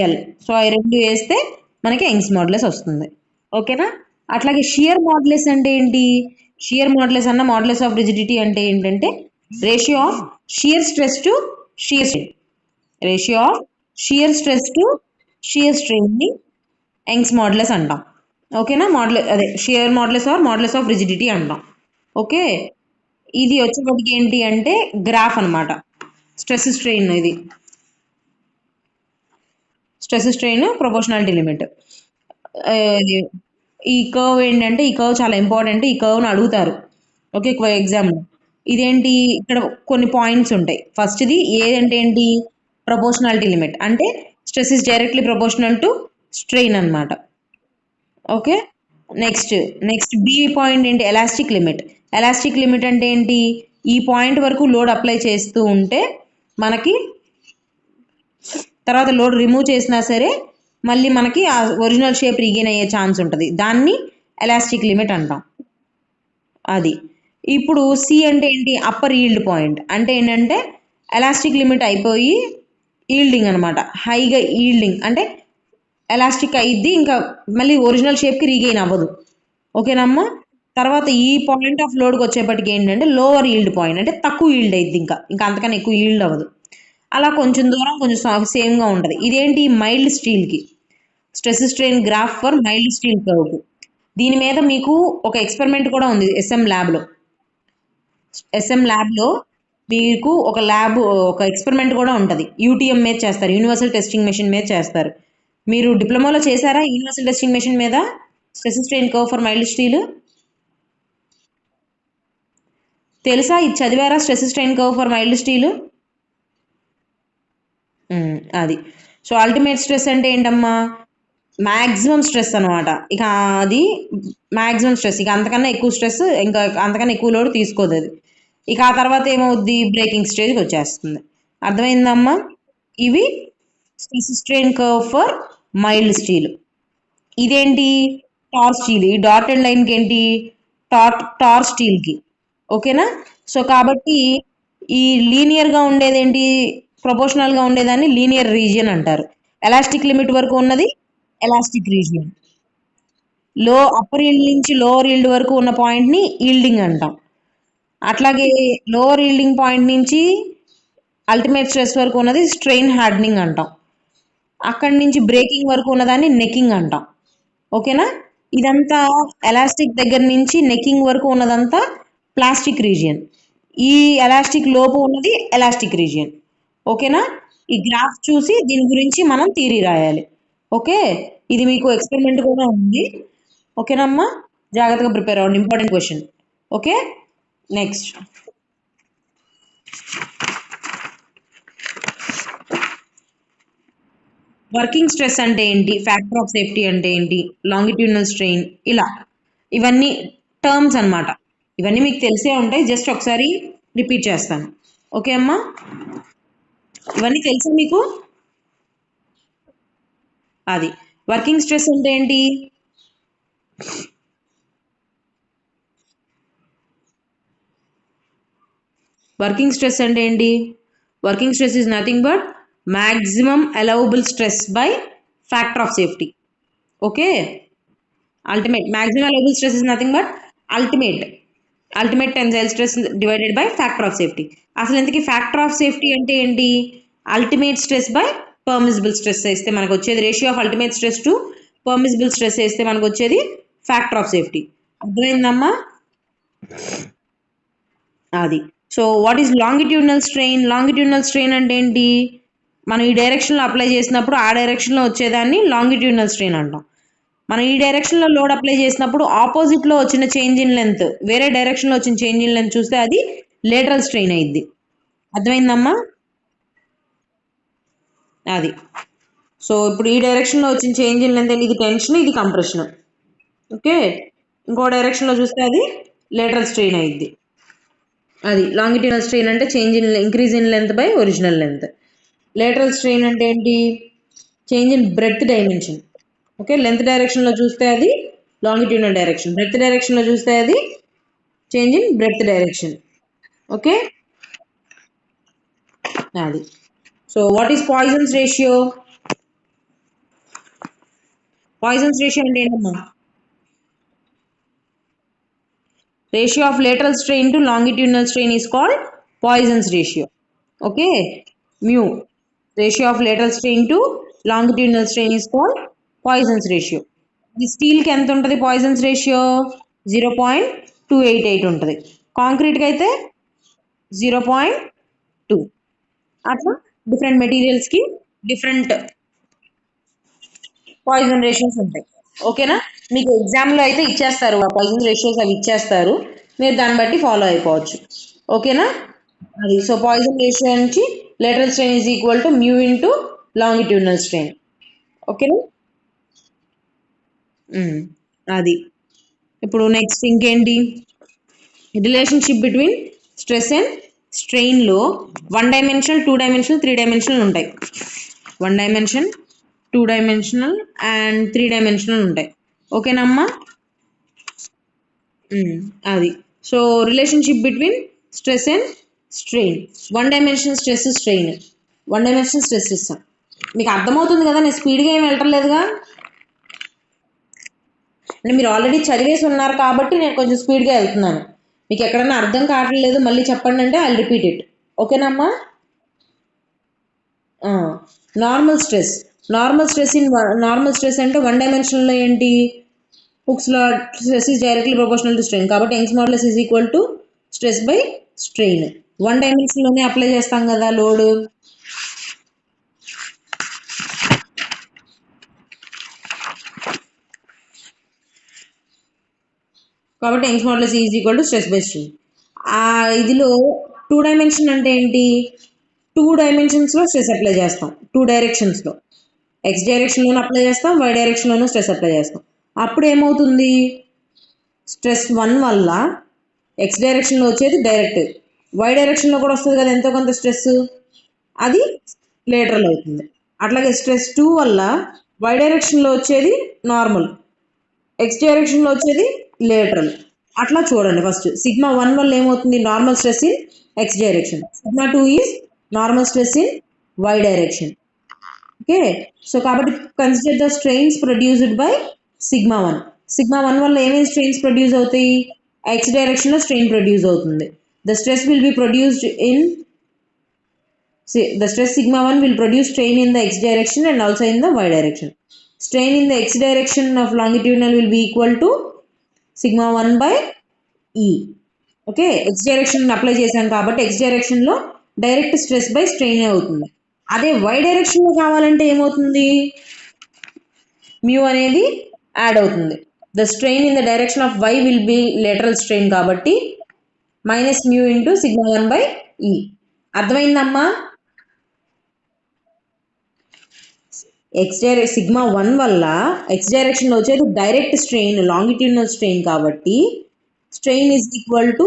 l. So అవి రెండు వేస్తే మనకి యంగ్స్ మాడ్యులస్ వస్తుంది. ఓకేనా? అట్లాగే షియర్ మాడ్యులస్ అంటే ఏంటి? షియర్ మాడ్యులస్ అన్న మాడ్యులస్ ఆఫ్ రిజిడిటీ అంటే ఏంటంటే ratio of shear stress to shear strain. Ratio of shear stress to shear స్ట్రెయిన్ని యంగ్స్ మాడ్యులస్ అంటాం. ఓకేనా? అదే shear modulus or modulus of rigidity అంటాం. ఓకే, ఇది వచ్చేప్పటికి ఏంటి అంటే గ్రాఫ్ అనమాట. స్ట్రెస్ స్ట్రెయిన్, ఇది స్ట్రెస్ స్ట్రెయిన్ ప్రపోర్షనాలిటీ లిమిట్. ఈ కర్వ్ ఏంటంటే ఈ కర్వ్ చాలా ఇంపార్టెంట్. ఈ కర్వ్ను అడుగుతారు. ఓకే, ఎగ్జామ్లో. ఇదేంటి? ఇక్కడ కొన్ని పాయింట్స్ ఉంటాయి. ఫస్ట్ది ఏదంటే ఏంటి? ప్రపోర్షనాలిటీ లిమిట్ అంటే stress is directly proportional to strain అనమాట. ఓకే, నెక్స్ట్ బి పాయింట్ ఏంటి? Elastic limit. ఎలాస్టిక్ లిమిట్ అంటే ఏంటి? ఈ పాయింట్ వరకు లోడ్ అప్లై చేస్తూ ఉంటే మనకి తర్వాత లోడ్ రిమూవ్ చేసినా సరే మళ్ళీ మనకి ఆ ఒరిజినల్ షేప్ రీగెయిన్ అయ్యే ఛాన్స్ ఉంటుంది. దాన్ని ఎలాస్టిక్ లిమిట్ అంటాం. అది. ఇప్పుడు సి అంటే ఏంటి? అప్పర్ ఈల్డ్ పాయింట్ అంటే ఏంటంటే ఎలాస్టిక్ లిమిట్ అయిపోయి ఈల్డింగ్ అనమాట. హైగా ఈల్డింగ్ అంటే ఎలాస్టిక్ అయ్యిద్ది, ఇంకా మళ్ళీ ఒరిజినల్ షేప్కి రీగెయిన్ అవ్వదు. ఓకేనమ్మా? తర్వాత ఈ పాయింట్ ఆఫ్ లోడ్కి వచ్చేప్పటికి ఏంటంటే లోవర్ ఈల్డ్ పాయింట్ అంటే తక్కువ ఈల్డ్ అయ్యిద్ది, ఇంకా అంతకన్నా ఎక్కువ ఈల్డ్ అవ్వదు. అలా కొంచెం దూరం కొంచెం సేమ్గా ఉంటుంది. ఇదేంటి? మైల్డ్ స్టీల్కి. Stress strain graph for mild steel కర్వ్కి. దీని మీద మీకు ఒక ఎక్స్పెరిమెంట్ కూడా ఉంది ఎస్ఎం ల్యాబ్లో. మీకు ఒక ఎక్స్పెరిమెంట్ కూడా ఉంటుంది. యూటీఎం మీద చేస్తారు, యూనివర్సల్ టెస్టింగ్ మెషిన్ మీద చేస్తారు. మీరు డిప్లొమాలో చేశారా యూనివర్సల్ టెస్టింగ్ మెషిన్ మీద stress strain curve for mild steel? తెలుసా? ఇది చదివారా? Stress strain curve for mild steel. అది. సో అల్టిమేట్ స్ట్రెస్ అంటే ఏంటమ్మా? మ్యాక్సిమం స్ట్రెస్ అనమాట. ఇక అది మ్యాక్సిమం స్ట్రెస్, ఇక అంతకన్నా ఎక్కువ స్ట్రెస్, ఇంకా అంతకన్నా ఎక్కువ లోడ్ తీసుకోదు అది. ఇక ఆ తర్వాత ఏమవుద్ది? బ్రేకింగ్ స్టేజ్కి వచ్చేస్తుంది. అర్థమైందమ్మా? ఇవి stress strain curve for mild steel. ఇదేంటి? Tor steel. ఈ డాటెడ్ లైన్కి ఏంటి? టార్ స్టీల్కి. ఓకేనా? సో కాబట్టి ఈ లీనియర్గా ఉండేదేంటి? ప్రపోర్షనల్గా ఉండేదాన్ని లీనియర్ రీజియన్ అంటారు. ఎలాస్టిక్ లిమిట్ వరకు ఉన్నది ఎలాస్టిక్ రీజియన్. అప్పర్ ఈల్డ్ నుంచి లోవర్ ఈల్డ్ వరకు ఉన్న పాయింట్ని ఈల్డింగ్ అంటాం. అట్లాగే లోవర్ ఈల్డింగ్ పాయింట్ నుంచి అల్టిమేట్ స్ట్రెస్ వరకు ఉన్నది స్ట్రెయిన్ హార్డనింగ్ అంటాం. అక్కడి నుంచి బ్రేకింగ్ వరకు ఉన్నదాన్ని నెక్కింగ్ అంటాం. ఓకేనా? ఇదంతా ఎలాస్టిక్ దగ్గర నుంచి నెక్కింగ్ వరకు ఉన్నదంతా ప్లాస్టిక్ రీజియన్. ఈ ఎలాస్టిక్ లోపు ఉన్నది ఎలాస్టిక్ రీజియన్. ఓకేనా? ఈ గ్రాఫ్ చూసి దీని గురించి మనం థియరీ రాయాలి. ఓకే, ఇది మీకు ఎక్స్పెరిమెంట్ కూడా ఉంది. ఓకేనమ్మా, జాగ్రత్తగా ప్రిపేర్ అవ్వండి, important question. Okay, next working stress అంటే ఏంటి, ఫ్యాక్టర్ ఆఫ్ సేఫ్టీ అంటే ఏంటి, లాంగిట్యూడినల్ స్ట్రెయిన్, ఇలా ఇవన్నీ టర్మ్స్ అన్నమాట. ఇవన్నీ మీకు తెలిసే ఉంటాయి, జస్ట్ ఒకసారి రిపీట్ చేస్తాను. ఓకే అమ్మా, ఇవన్నీ తెలుసా మీకు? అది వర్కింగ్ స్ట్రెస్ అంటే ఏంటి? వర్కింగ్ స్ట్రెస్ అంటే ఏంటి? Working stress is nothing but maximum allowable stress bi factor of safety. Okay, ultimate maximum allowable stress is nothing but ultimate tensile stress divided by factor of safety. అసలు ఇంతకీ ఫ్యాక్టర్ ఆఫ్ సేఫ్టీ అంటే ఏంటి? Ultimate stress by permissible stress వేస్తే మనకు వచ్చేది ratio of ultimate stress to permissible stress వేస్తే మనకు వచ్చేది ఫ్యాక్టర్ ఆఫ్ సేఫ్టీ. అర్థమైందమ్మా? అది. So what is longitudinal strain? Longitudinal strain అంటే ఏంటి? మనం ఈ డైరెక్షన్లో అప్లై చేసినప్పుడు ఆ డైరెక్షన్లో వచ్చేదాన్ని లాంగిట్యూడినల్ స్ట్రెయిన్ అంటాం. మనం ఈ డైరెక్షన్లో లోడ్ అప్లై చేసినప్పుడు ఆపోజిట్లో వచ్చిన చేంజ్ ఇన్ లెంత్, వేరే డైరెక్షన్లో వచ్చిన చేంజ్ ఇన్ లెంత్ చూస్తే అది లేటరల్ స్ట్రెయిన్ అయింది. అర్థమైందమ్మా? అది. సో ఇప్పుడు ఈ డైరెక్షన్లో వచ్చిన చేంజ్ ఇన్ లెంత్, ఇది టెన్షన్, ఇది కంప్రెషన్. ఓకే, ఇంకో డైరెక్షన్లో చూస్తే అది లేటరల్ స్ట్రెయిన్ అయింది. అది లాంగిట్యూడినల్ స్ట్రెయిన్ అంటే change in increase in length by original length. Lateral strain అంటే ఏంటి? Change in breadth dimension. Okay, length డైరెక్షన్లో చూస్తే అది లాంగిట్యూడినల్ డైరెక్షన్, బ్రెడ్త్ డైరెక్షన్లో చూస్తే అది change in breadth direction. Okay, అది. So what is Poisson's ratio? Poisson's ratio అంటే ఏంటమ్మా? Ratio of lateral strain to longitudinal strain is called Poisson's ratio. Okay, mu. Ratio of lateral strain to longitudinal strain is called Poisson's ratio. The steel కి ఎంత ఉంటుంది పాయిజన్స్ రేషియో? 0.288 ఉంటుంది. కాంక్రీట్కి అయితే 0.2. అట్లా డిఫరెంట్ మెటీరియల్స్కి డిఫరెంట్ పాయిజన్ రేషియోస్ ఉంటాయి. ఓకేనా? మీకు ఎగ్జామ్లో అయితే ఇచ్చేస్తారు ఆ పాయిజన్ రేషియోస్, అవి ఇచ్చేస్తారు, మీరు దాన్ని బట్టి ఫాలో అయిపోవచ్చు. ఓకేనా? అది. సో పాయిజన్ రేషియో నుంచి lateral strain is equal to mu into longitudinal strain. ఓకేనా? అది. ఇప్పుడు నెక్స్ట్ ఇంకేంటి? రిలేషన్షిప్ బిట్వీన్ స్ట్రెస్ అండ్ స్ట్రెయిన్లో 1 డైమెన్షనల్, 2 డైమెన్షనల్, 3 డైమెన్షనల్ ఉంటాయి. 1 డైమెన్షన్, 2 డైమెన్షనల్ అండ్ 3 డైమెన్షనల్ ఉంటాయి. ఓకేనమ్మా? అది. So relationship between stress and strain. 1 dimension stress, strain, 1 dimension stress ఇస్తాం. మీకు అర్థమవుతుంది కదా, నేను స్పీడ్గా ఏమి వెళ్ళట్లేదుగా, అంటే మీరు ఆల్రెడీ చదివేసి ఉన్నారు కాబట్టి నేను కొంచెం స్పీడ్గా వెళ్తున్నాను. మీకు ఎక్కడన్నా అర్థం కావట్లేదు మళ్ళీ చెప్పండి అంటే ఐ రిపీట్ ఇట్. ఓకేనమ్మా? Normal stress. నార్మల్ స్ట్రెస్ అంటే 1 డైమెన్షన్లో ఏంటి? Hooke's law stress is directly proportional to strain, కాబట్టి Young's modulus is equal to stress by strain. 1 డైమెన్షన్లోనే అప్లై చేస్తాం కదా లోడ్. కాబట్టి Young's modulus is equal to stress by strain. ఇదిలో 2 డైమెన్షన్ అంటే ఏంటి? 2 డైమెన్షన్స్లో స్ట్రెస్ అప్లై చేస్తాం, 2 డైరెక్షన్స్లో. ఎక్స్ డైరెక్షన్లోనూ అప్లై చేస్తాం, వై డైరెక్షన్లోనూ స్ట్రెస్ అప్లై చేస్తాం. అప్పుడు ఏమవుతుంది? స్ట్రెస్ 1 వల్ల ఎక్స్ డైరెక్షన్లో వచ్చేది డైరెక్ట్, వై డైరెక్షన్లో కూడా వస్తుంది కదా ఎంతో కొంత స్ట్రెస్, అది లేటరల్ అవుతుంది. అట్లాగే స్ట్రెస్ 2 వల్ల వై డైరెక్షన్లో వచ్చేది నార్మల్, ఎక్స్ డైరెక్షన్లో వచ్చేది లేటరల్. అట్లా చూడండి. ఫస్ట్ సిగ్మా 1 వల్ల ఏమవుతుంది? Normal stress in X direction. Sigma 2 is normal stress in why direction. Okay, so కాబట్టి consider the strains produced by sigma 1. Sigma 1 వల్ల ఏమేమి స్ట్రెయిన్స్ ప్రొడ్యూస్ అవుతాయి? ఎక్స్ డైరెక్షన్లో స్ట్రెయిన్ ప్రొడ్యూస్ అవుతుంది. The stress will be produced in the stress sigma 1 will produce strain in the x direction and also in the y direction. Strain in the x direction of longitudinal will be equal to sigma 1 by E. Okay, x direction apply చేశాం కాబట్టి ఎక్స్ డైరెక్షన్లో డైరెక్ట్ స్ట్రెస్ బై స్ట్రెయిన్ అవుతుంది. అదే వై డైరెక్షన్లో కావాలంటే ఏమవుతుంది, మ్యూ అనేది యాడ్ అవుతుంది. The strain in the direction of Y will be lateral strain కాబట్టి minus mu into sigma 1/E. అర్థమైందమ్మా? సిగ్మా 1 వల్ల ఎక్స్ డైరెక్షన్లో వచ్చేది డైరెక్ట్ స్ట్రెయిన్, లాంగిట్యూడినల్ స్ట్రెయిన్ కాబట్టి strain is equal to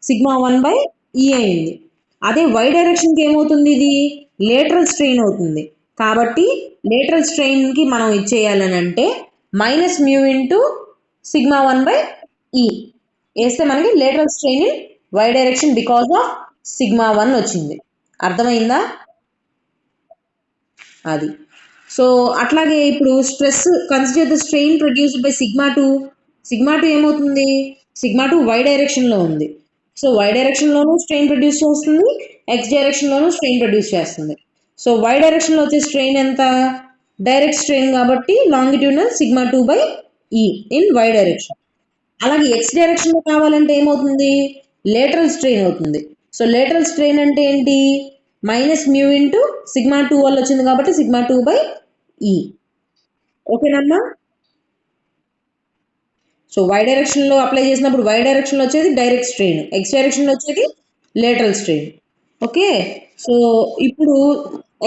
sigma 1/E అయింది. అదే వై డైరెక్షన్కి ఏమవుతుంది, ఇది లేటరల్ స్ట్రెయిన్ అవుతుంది కాబట్టి లేటరల్ స్ట్రెయిన్కి మనం ఇచ్చేయాలని అంటే minus mu into sigma 1/E వేస్తే మనకి lateral strain in why direction because of sigma 1 వచ్చింది. అర్థమైందా? అది. సో అట్లాగే ఇప్పుడు stress consider the strain produced by sigma 2. Sigma 2 ఏమవుతుంది, సిగ్మా 2 వై డైరెక్షన్లో ఉంది. సో వై డైరెక్షన్లోనూ స్ట్రెయిన్ ప్రొడ్యూస్ చేస్తుంది, ఎక్స్ డైరెక్షన్లోనూ స్ట్రెయిన్ ప్రొడ్యూస్ చేస్తుంది. సో వై డైరెక్షన్లో వచ్చే స్ట్రెయిన్ ఎంత, డైరెక్ట్ స్ట్రెయిన్ కాబట్టి longitudinal sigma 2/E in why direction. అలాగే ఎక్స్ డైరెక్షన్లో కావాలంటే ఏమవుతుంది, లేటరల్ స్ట్రెయిన్ అవుతుంది. సో లేటరల్ స్ట్రెయిన్ అంటే ఏంటి, మైనస్ మ్యూ ఇంటూ సిగ్మా 2 వల్ల వచ్చింది కాబట్టి సిగ్మా 2/E. ఓకేనమ్మా? సో వై డైరెక్షన్లో అప్లై చేసినప్పుడు వై డైరెక్షన్లో వచ్చేది డైరెక్ట్ స్ట్రెయిన్, ఎక్స్ డైరెక్షన్లో వచ్చేది లేటరల్ స్ట్రెయిన్. ఓకే, సో ఇప్పుడు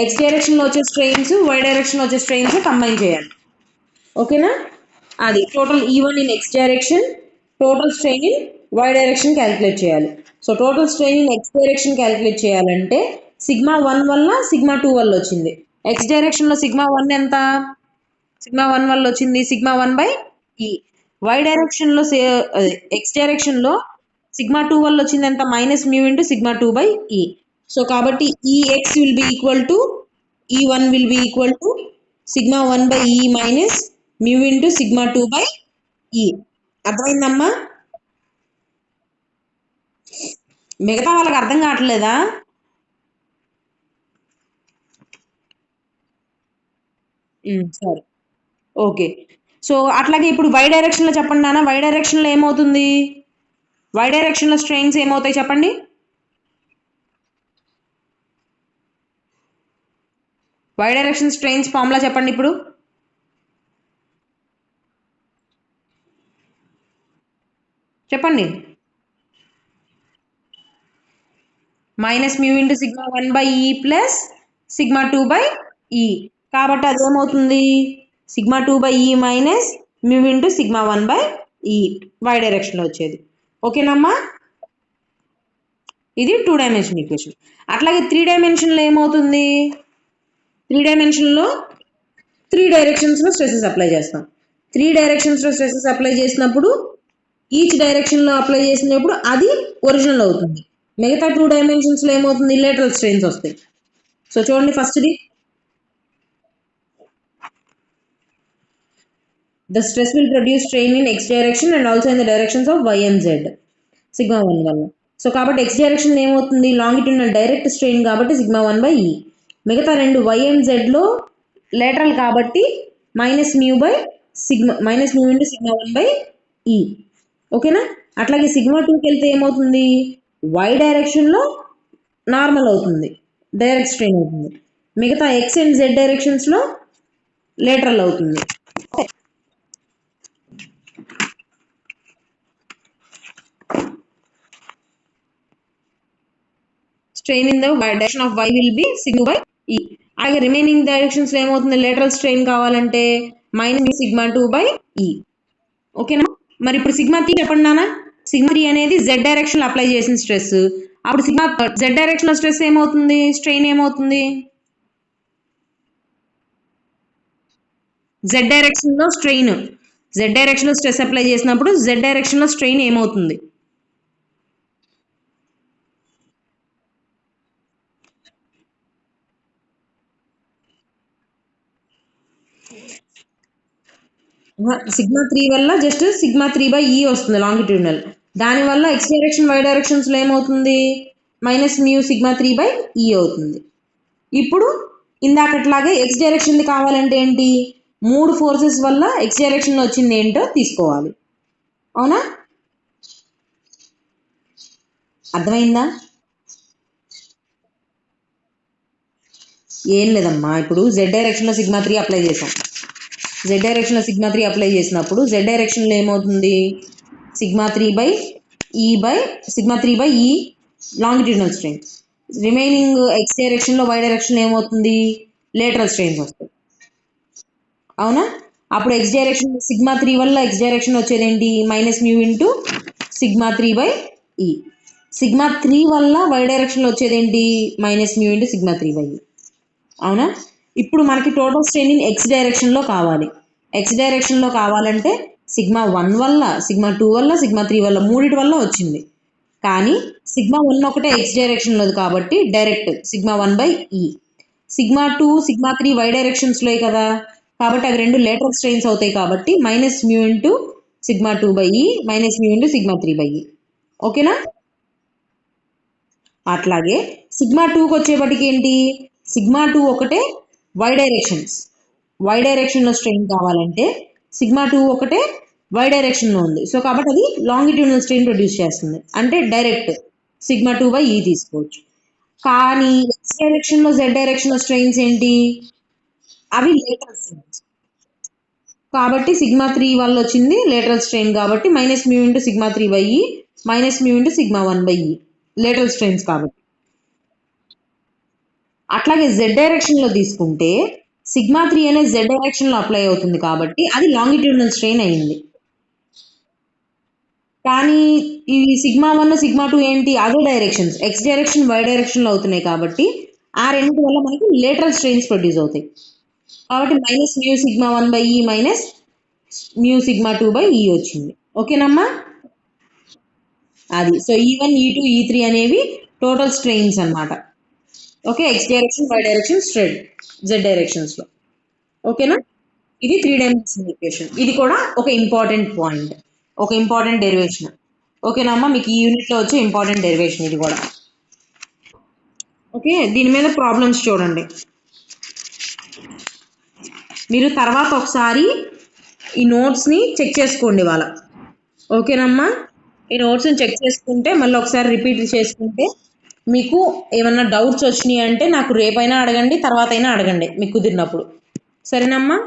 ఎక్స్ డైరెక్షన్లో వచ్చే స్ట్రెయిన్స్ వై డైరెక్షన్లో వచ్చే స్ట్రెయిన్స్ కంబైన్ చేయాలి. ఓకేనా? అది total E1 in X direction, total strain in why direction calculate చేయాలి. So total strain in X direction calculate చేయాలంటే సిగ్మా 1 వల్ల సిగ్మా 2 వల్ల వచ్చింది. ఎక్స్ డైరెక్షన్లో సిగ్మా 1 ఎంత, సిగ్మా 1 వల్ల వచ్చింది సిగ్మా 1/E. వై డైరెక్షన్లో ఎక్స్ డైరెక్షన్లో సిగ్మా 2 వల్ల వచ్చింది ఎంత, minus mu into sigma 2/E. So కాబట్టి EX will be equal to E1 will be equal to sigma 1/E minus mu into sigma 2/E. అర్థమైందమ్మా? మిగతా వాళ్ళకి అర్థం కావట్లేదా? సరే, ఓకే. సో అట్లాగే ఇప్పుడు వై డైరెక్షన్లో చెప్పండి నాన్న, వై డైరెక్షన్లో ఏమవుతుంది, వై డైరెక్షన్లో స్ట్రెయిన్స్ ఏమవుతాయి చెప్పండి. వై డైరెక్షన్ స్ట్రెయిన్స్ ఫార్ములా చెప్పండి ఇప్పుడు. చెప్పండి. Minus mu into sigma 1/E plus sigma 2/E. కాబట్టి అదేమవుతుంది, sigma 2/E minus mu into sigma 1/E Y డైరెక్షన్లో వచ్చేది. ఓకేనమ్మా? ఇది 2 డైమెన్షన్ ఈక్వేషన్. అట్లాగే 3 డైమెన్షన్లో ఏమవుతుంది, 3 డైమెన్షన్లో 3 డైరెక్షన్స్లో స్ట్రెసెస్ అప్లై చేస్తాం. 3 డైరెక్షన్స్లో స్ట్రెసెస్ అప్లై చేసినప్పుడు ఈచ్ డైరెక్షన్లో అప్లై చేసినప్పుడు అది ఒరిజినల్ అవుతుంది. మిగతా 2 డైమెన్షన్స్లో ఏమవుతుంది, లేటరల్ స్ట్రెయిన్స్ వస్తాయి. సో చూడండి ఫస్ట్ది, the stress will produce strain in X direction and also in the directions of y and z sigma 1 వల్ల. సో కాబట్టి ఎక్స్ డైరెక్షన్ ఏమవుతుంది, లాంగిట్యూడినల్ డైరెక్ట్ స్ట్రెయిన్ కాబట్టి సిగ్మా 1/E. మిగతా రెండు వై అండ్ జెడ్లో లేటరల్ కాబట్టి minus mu into sigma 1/E. ఓకేనా? అట్లాగే సిగ్మా 2కి వెళ్తే ఏమవుతుంది, వై డైరెక్షన్లో నార్మల్ అవుతుంది, డైరెక్ట్ స్ట్రెయిన్ అవుతుంది. మిగతా ఎక్స్ అండ్ జెడ్ డైరెక్షన్స్లో లేటరల్ అవుతుంది. Strain in the direction of Y will be sigma. అలాగే రిమైనింగ్ డైరెక్షన్స్ లో ఏమవుతుంది, లేటరల్ స్ట్రెయిన్ కావాలంటే మైనస్ సిగ్మా 2/E. ఓకేనా? మరి ఇప్పుడు సిగ్మా 3 చెప్పండి నాన్న. సిగ్మా 3 అనేది జెడ్ డైరెక్షన్ అప్లై చేసిన స్ట్రెస్. అప్పుడు సిగ్మా జెడ్ డైరెక్షన్ లో స్ట్రెస్ ఏమవుతుంది, స్ట్రెయిన్ ఏమవుతుంది, జెడ్ డైరెక్షన్ లో స్ట్రెయిన్, జెడ్ డైరెక్షన్ లో స్ట్రెస్ అప్లై చేసినప్పుడు జెడ్ డైరెక్షన్ లో స్ట్రెయిన్ ఏమవుతుంది, సిగ్మా 3 వల్ల జస్ట్ సిగ్మా 3/E వస్తుంది లాంగిట్యూడినల్. దానివల్ల ఎక్స్ డైరెక్షన్ వై డైరెక్షన్స్లో ఏమవుతుంది, మైనస్ మ్యూ సిగ్మా 3/E అవుతుంది. ఇప్పుడు ఇందాకట్లాగే ఎక్స్ డైరెక్షన్ది కావాలంటే ఏంటి, 3 ఫోర్సెస్ వల్ల ఎక్స్ డైరెక్షన్లో వచ్చింది ఏంటో తీసుకోవాలి. అవునా? అర్థమైందా? ఏం లేదమ్మా, ఇప్పుడు జెడ్ డైరెక్షన్లో సిగ్మా 3 అప్లై చేసాం. జెడ్ డైరెక్షన్లో సిగ్మా 3 అప్లై చేసినప్పుడు జెడ్ డైరెక్షన్లో ఏమవుతుంది, సిగ్మా 3 బై ఈ లాంగిట్యూడినల్ స్ట్రెయిన్. రిమైనింగ్ ఎక్స్ డైరెక్షన్లో వై డైరెక్షన్లో ఏమవుతుంది, లేటరల్ స్ట్రెయిన్స్ వస్తాయి. అవునా? అప్పుడు ఎక్స్ డైరెక్షన్ సిగ్మా 3 వల్ల ఎక్స్ డైరెక్షన్ వచ్చేది ఏంటి, minus mu into sigma 3 by E. Sigma 3 వల్ల వై డైరెక్షన్లో వచ్చేది ఏంటి, minus mu into sigma 3 by ఈ. అవునా? ఇప్పుడు మనకి టోటల్ స్ట్రెయిన్ ఎక్స్ డైరెక్షన్లో కావాలి. ఎక్స్ డైరెక్షన్లో కావాలంటే సిగ్మా 1 వల్ల, సిగ్మా 2 వల్ల, సిగ్మా 3 వల్ల, మూడిటి వల్ల వచ్చింది. కానీ సిగ్మా 1 ఒకటే ఎక్స్ డైరెక్షన్లో కాబట్టి direct sigma 1 by E. Sigma 2, sigma 3 Y డైరెక్షన్స్లో కదా, కాబట్టి అవి రెండు లేటరల్ స్ట్రెయిన్స్ అవుతాయి కాబట్టి minus mu into sigma 2 by E minus mu into sigma 3 by E. ఓకేనా? అట్లాగే సిగ్మా 2కి వచ్చేపటికి ఏంటి, సిగ్మా 2 ఒకటే వై డైరెక్షన్స్, వై డైరెక్షన్లో స్ట్రెయిన్ కావాలంటే సిగ్మా 2 ఒకటే వై డైరెక్షన్లో ఉంది. సో కాబట్టి అది లాంగిట్యూడినల్ స్ట్రెయిన్ ప్రొడ్యూస్ చేస్తుంది, అంటే డైరెక్ట్ సిగ్మా 2 బై ఈ తీసుకోవచ్చు. కానీ ఎక్స్ డైరెక్షన్లో జెడ్ డైరెక్షన్లో స్ట్రెయిన్స్ ఏంటి, అవి లేటరల్ స్ట్రెయిన్స్ కాబట్టి సిగ్మా 3 వల్ల వచ్చింది లేటరల్ స్ట్రెయిన్ కాబట్టి minus mu into sigma 3 by E minus mu into sigma 1 by E lateral strains కాబట్టి. అట్లాగే జెడ్ డైరెక్షన్లో తీసుకుంటే సిగ్మా 3 అనేది జెడ్ డైరెక్షన్లో అప్లై అవుతుంది కాబట్టి అది లాంగిట్యూడినల్ స్ట్రెయిన్ అయింది. కానీ ఈ సిగ్మా 1 సిగ్మా 2 ఏంటి, అదే డైరెక్షన్స్, ఎక్స్ డైరెక్షన్ వై డైరెక్షన్లో అవుతున్నాయి కాబట్టి ఆ రెండింటి వల్ల మనకి లేటరల్ స్ట్రెయిన్స్ ప్రొడ్యూస్ అవుతాయి. కాబట్టి minus mu sigma 1 by E minus mu sigma 2 by E వచ్చింది. ఓకేనమ్మా? అది సో E1, E2, E3 అనేవి టోటల్ స్ట్రెయిన్స్ అన్నమాట. Okay, x direction, y direction, straight z directions లో. ఓకేనా? ఇది 3 డైమెన్షనల్ ఈక్వేషన్. ఇది కూడా ఒక ఇంపార్టెంట్ పాయింట్, ఒక ఇంపార్టెంట్ డెరివేషన్. ఓకేనా అమ్మా? మీకు ఈ యూనిట్ లో వచ్చే ఇంపార్టెంట్ డెరివేషన్ ఇది కూడా. ఓకే, దీని మీద ప్రాబ్లమ్స్ చూడండి. మీరు తర్వాత ఒకసారి ఈ నోట్స్ ని చెక్ చేసుకోండి వాళ్ళ. ఓకేనమ్మా? ఈ నోట్స్ని చెక్ చేసుకుంటే మళ్ళీ ఒకసారి రిపీట్ చేసుకుంటే మీకు ఏమన్నా డౌట్స్ వచ్చినాయి అంటే నాకు రేపైనా అడగండి, తర్వాత అయినా అడగండి మీకు కుదిరినప్పుడు. సరేనమ్మా?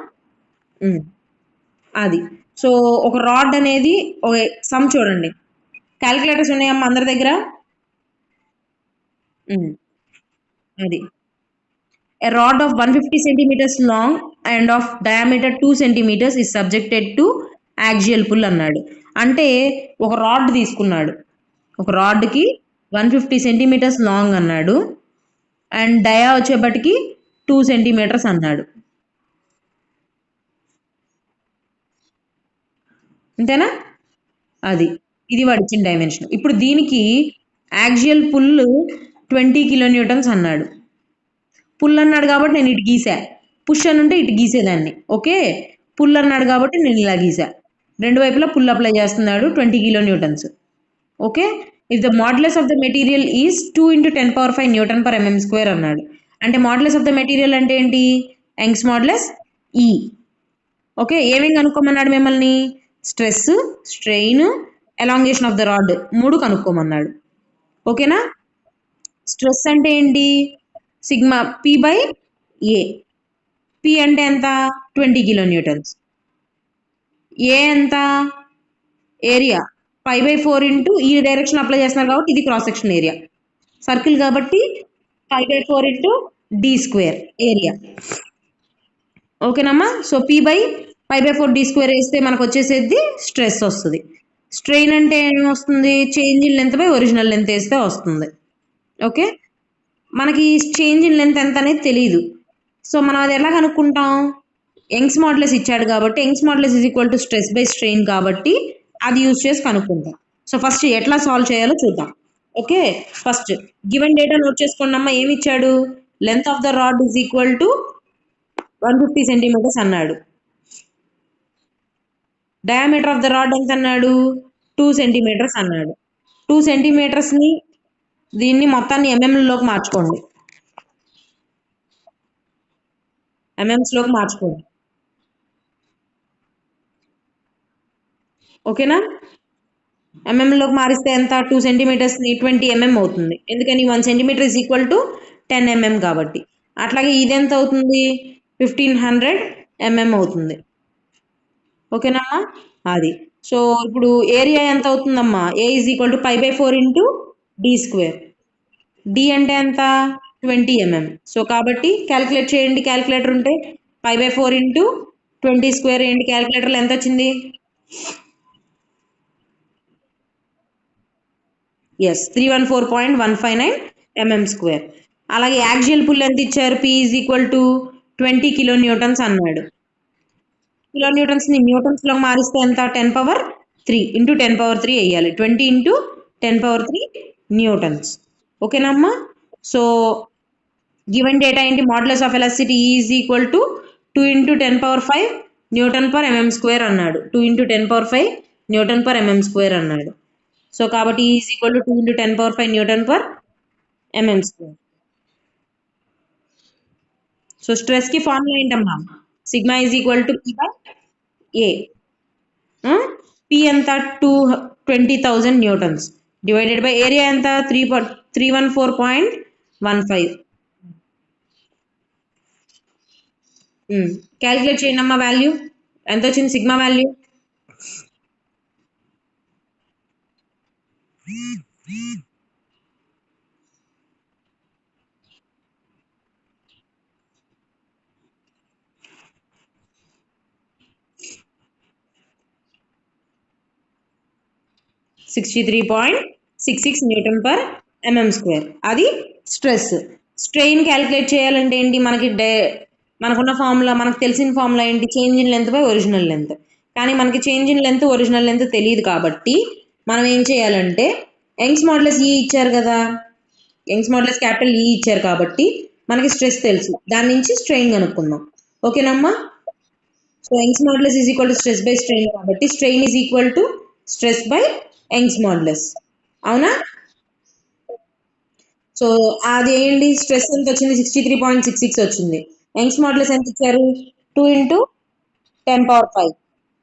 అది సో ఒక రాడ్ అనేది ఒక సమ్ చూడండి. క్యాలిక్యులేటర్స్ ఉన్నాయమ్మా అందరి దగ్గర? అది A rod of 150 centimeters long and of diameter 2 centimeters is subjected to axial pull అన్నాడు. అంటే ఒక రాడ్ తీసుకున్నాడు, ఒక రాడ్కి 150 సెంటీమీటర్స్ లాంగ్ అన్నాడు అండ్ డయా వచ్చేపటికి 2 సెంటీమీటర్స్ అన్నాడు. అంతేనా? అది ఇది వాడు ఇచ్చిన డైమెన్షన్. ఇప్పుడు దీనికి యాక్సియల్ పుల్ 20 కిలో న్యూటన్స్ అన్నాడు. పుల్ అన్నాడు కాబట్టి నేను ఇటు గీసా, పుష్ అని ఉంటే ఇటు గీసేదాన్ని. ఓకే, పుల్ అన్నాడు కాబట్టి నేను ఇలా గీసా. రెండు వైపులా పుల్ అప్లై చేస్తున్నాడు 20 kilo Newton's. Okay, if the modulus of the material is 2 × 10⁵ Newton per mm square అన్నాడు. అంటే మాడ్యులస్ ఆఫ్ ద మెటీరియల్ అంటే ఏంటి, యంగ్స్ మాడ్యులస్ ఈ. ఓకే, ఏమేమి కనుక్కోమన్నాడు మిమ్మల్ని, stress, strain, elongation of the rod మూడు కనుక్కోమన్నాడు. ఓకేనా? స్ట్రెస్ అంటే ఏంటి, sigma P by A. P అంటే ఎంత, 20 కిలో న్యూటన్స్. ఏ ఎంత, ఏరియా π/4 ఇంటూ ఈ డైరెక్షన్ అప్లై చేస్తున్నారు కాబట్టి ఇది క్రాస్ సెక్షన్ ఏరియా, సర్కిల్ కాబట్టి π/4 ఇంటూ డి స్క్వేర్ ఏరియా. ఓకేనమ్మా? సో π/4 డి స్క్వేర్ వేస్తే మనకు వచ్చేసేది స్ట్రెస్ వస్తుంది. స్ట్రెయిన్ అంటే ఏమొస్తుంది, change in length by original length వేస్తే వస్తుంది. ఓకే, మనకి చేంజ్ ఇన్ లెంత్ ఎంత అనేది తెలియదు. సో మనం అది ఎలా కనుక్కుంటాం, యంగ్స్ మాడ్యులస్ ఇచ్చాడు కాబట్టి Young's modulus is equal to stress by strain కాబట్టి అది యూజ్ చేసి కనుక్కుంటాం. సో ఫస్ట్ ఎట్లా సాల్వ్ చేయాలో చూద్దాం. Okay, first given data note చేసుకోండి అమ్మా. ఏమి ఇచ్చాడు, length of the rod is equal to 150 centimetres అన్నాడు. డయామీటర్ ఆఫ్ ద రాడ్ ఎంత అన్నాడు, 2 సెంటీమీటర్స్ అన్నాడు. 2 సెంటీమీటర్స్ని దీన్ని మొత్తాన్ని ఎంఎంలోకి మార్చుకోండి, ఎంఎంస్లోకి మార్చుకోండి. ఓకేనా? ఎంఎంలోకి మారిస్తే ఎంత 2 సెంటీమీటర్స్ని 20 ఎంఎం అవుతుంది. ఎందుకని 1 centimetre is equal to 10 mm కాబట్టి. అట్లాగే ఇది ఎంత అవుతుంది 1500 ఎంఎం అవుతుంది. ఓకేనమ్మా అది. సో ఇప్పుడు ఏరియా ఎంత అవుతుందమ్మా A is equal to π/4 into D square. D అంటే ఎంత 20 ఎంఎం. సో కాబట్టి క్యాలిక్యులేట్ చేయండి క్యాలిక్యులేటర్ ఉంటే π/4 ఇంటూ 20 స్క్వేర్ ఏంటి క్యాలిక్యులేటర్లో ఎంత వచ్చింది ఎస్ 314.159 ఎంఎం స్క్వేర్. అలాగే యాక్సియల్ పుల్ ఎంత ఇచ్చారు P is equal to 20 kilo newtons అన్నాడు. కిలో న్యూటన్స్ని న్యూటన్స్లో మారిస్తే ఎంత 10⁻³ ఇంటూ 10⁻³ వేయాలి 20 ఇంటూ 10⁻³ న్యూటన్స్. ఓకేనమ్మా సో గివెన్ డేటా ఏంటి modulus of elasticity is equal to 2 into 10⁻5 newton per MM square అన్నాడు. 2 into 10⁻5 newton per MM square అన్నాడు. సో కాబట్టి is equal to 2 into 10⁻5 newton per MM square. So స్ట్రెస్కి ఫార్ములా ఏంటమ్మా sigma is equal to P by A. P ఎంత 20,000 న్యూటన్స్ డివైడెడ్ బై ఏరియా ఎంత 314.15. క్యాలిక్యులేట్ చేయండి అమ్మా వాల్యూ ఎంత వచ్చింది sigma value 63.66 Newton per MM square. అది స్ట్రెస్. స్ట్రెయిన్ క్యాలిక్యులేట్ చేయాలంటే ఏంటి మనకున్న ఫార్ములా మనకు తెలిసిన ఫార్ములా ఏంటి change in length by original length. కానీ మనకి change in length original length తెలియదు కాబట్టి మనం ఏం చేయాలంటే యంగ్స్ మాడ్యులస్ ఈ ఇచ్చారు కదా యంగ్స్ మాడ్యులస్ క్యాపిటల్ ఈ ఇచ్చారు కాబట్టి మనకి స్ట్రెస్ తెలుసు దాని నుంచి స్ట్రెయిన్ కనుక్కుందాం. ఓకేనమ్మా so Young's modulus is equal to stress by strain కాబట్టి strain is equal to stress by Young's modulus. అవునా సో అది ఏంటి స్ట్రెస్ ఎంత వచ్చింది 63.66 వచ్చింది. యంగ్స్ మాడ్యులస్ ఎంత ఇచ్చారు 2 ఇంటూ 10⁻5.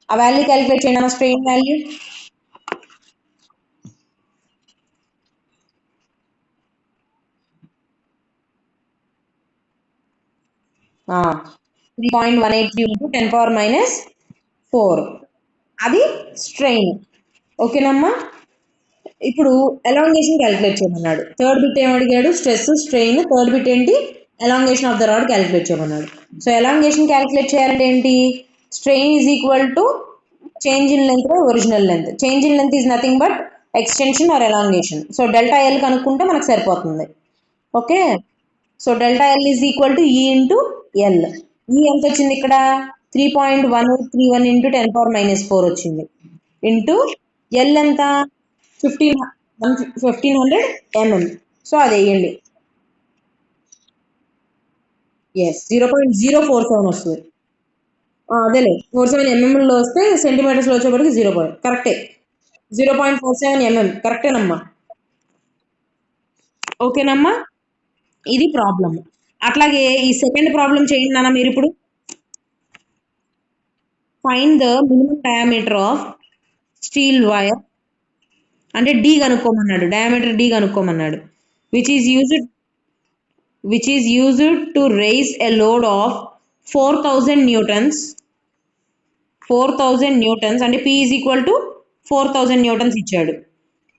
ఆ వాల్యూ క్యాలిక్యులేట్ చేయండి స్ట్రెయిన్ వాల్యూ 3.183 ఇంటూ 10⁻⁻4 అది స్ట్రెయిన్. ఓకేనమ్మా ఇప్పుడు ఎలాంగేషన్ క్యాలిక్యులేట్ చేయమన్నాడు. థర్డ్ బిట్ ఏమడిగాడు స్ట్రెస్ స్ట్రెయిన్. థర్డ్ బిట్ ఏంటి elongation of the rod calculate చేయమన్నాడు. సో ఎలాంగేషన్ క్యాలిక్యులేట్ చేయాలంటే ఏంటి strain is equal to change in length by original length. Change in length is nothing but extension or elongation. So delta L కనుక్కుంటే మనకు సరిపోతుంది. Okay so delta L is equal to ఈ ఇంటూ ఎల్. ఈ ఎంత వచ్చింది ఇక్కడ 3.131 ఇంటూ 10⁻⁻4 వచ్చింది ఇంటూ ఎల్ ఎంత 1500 ఎంఎం. సో అది వేయండి ఎస్ 0.047 వస్తుంది. అదేలే 47 ఎంఎంలో వస్తే సెంటీమీటర్స్లో వచ్చేప్పటికి 0 కరెక్టే 0.47 ఎంఎం కరెక్టేనమ్మా. ఓకేనమ్మా ఇది ప్రాబ్లం. అట్లాగే ఈ సెకండ్ ప్రాబ్లం చేయండి నాన్న మీరు ఇప్పుడు find the minimum diameter of steel wire అంటే డి కనుక్కోమన్నాడు డయామీటర్ డి కనుక్కోమన్నాడు which is used to raise a load of 4000 newtons అంటే P is equal to 4000 newtons ఇచ్చాడు.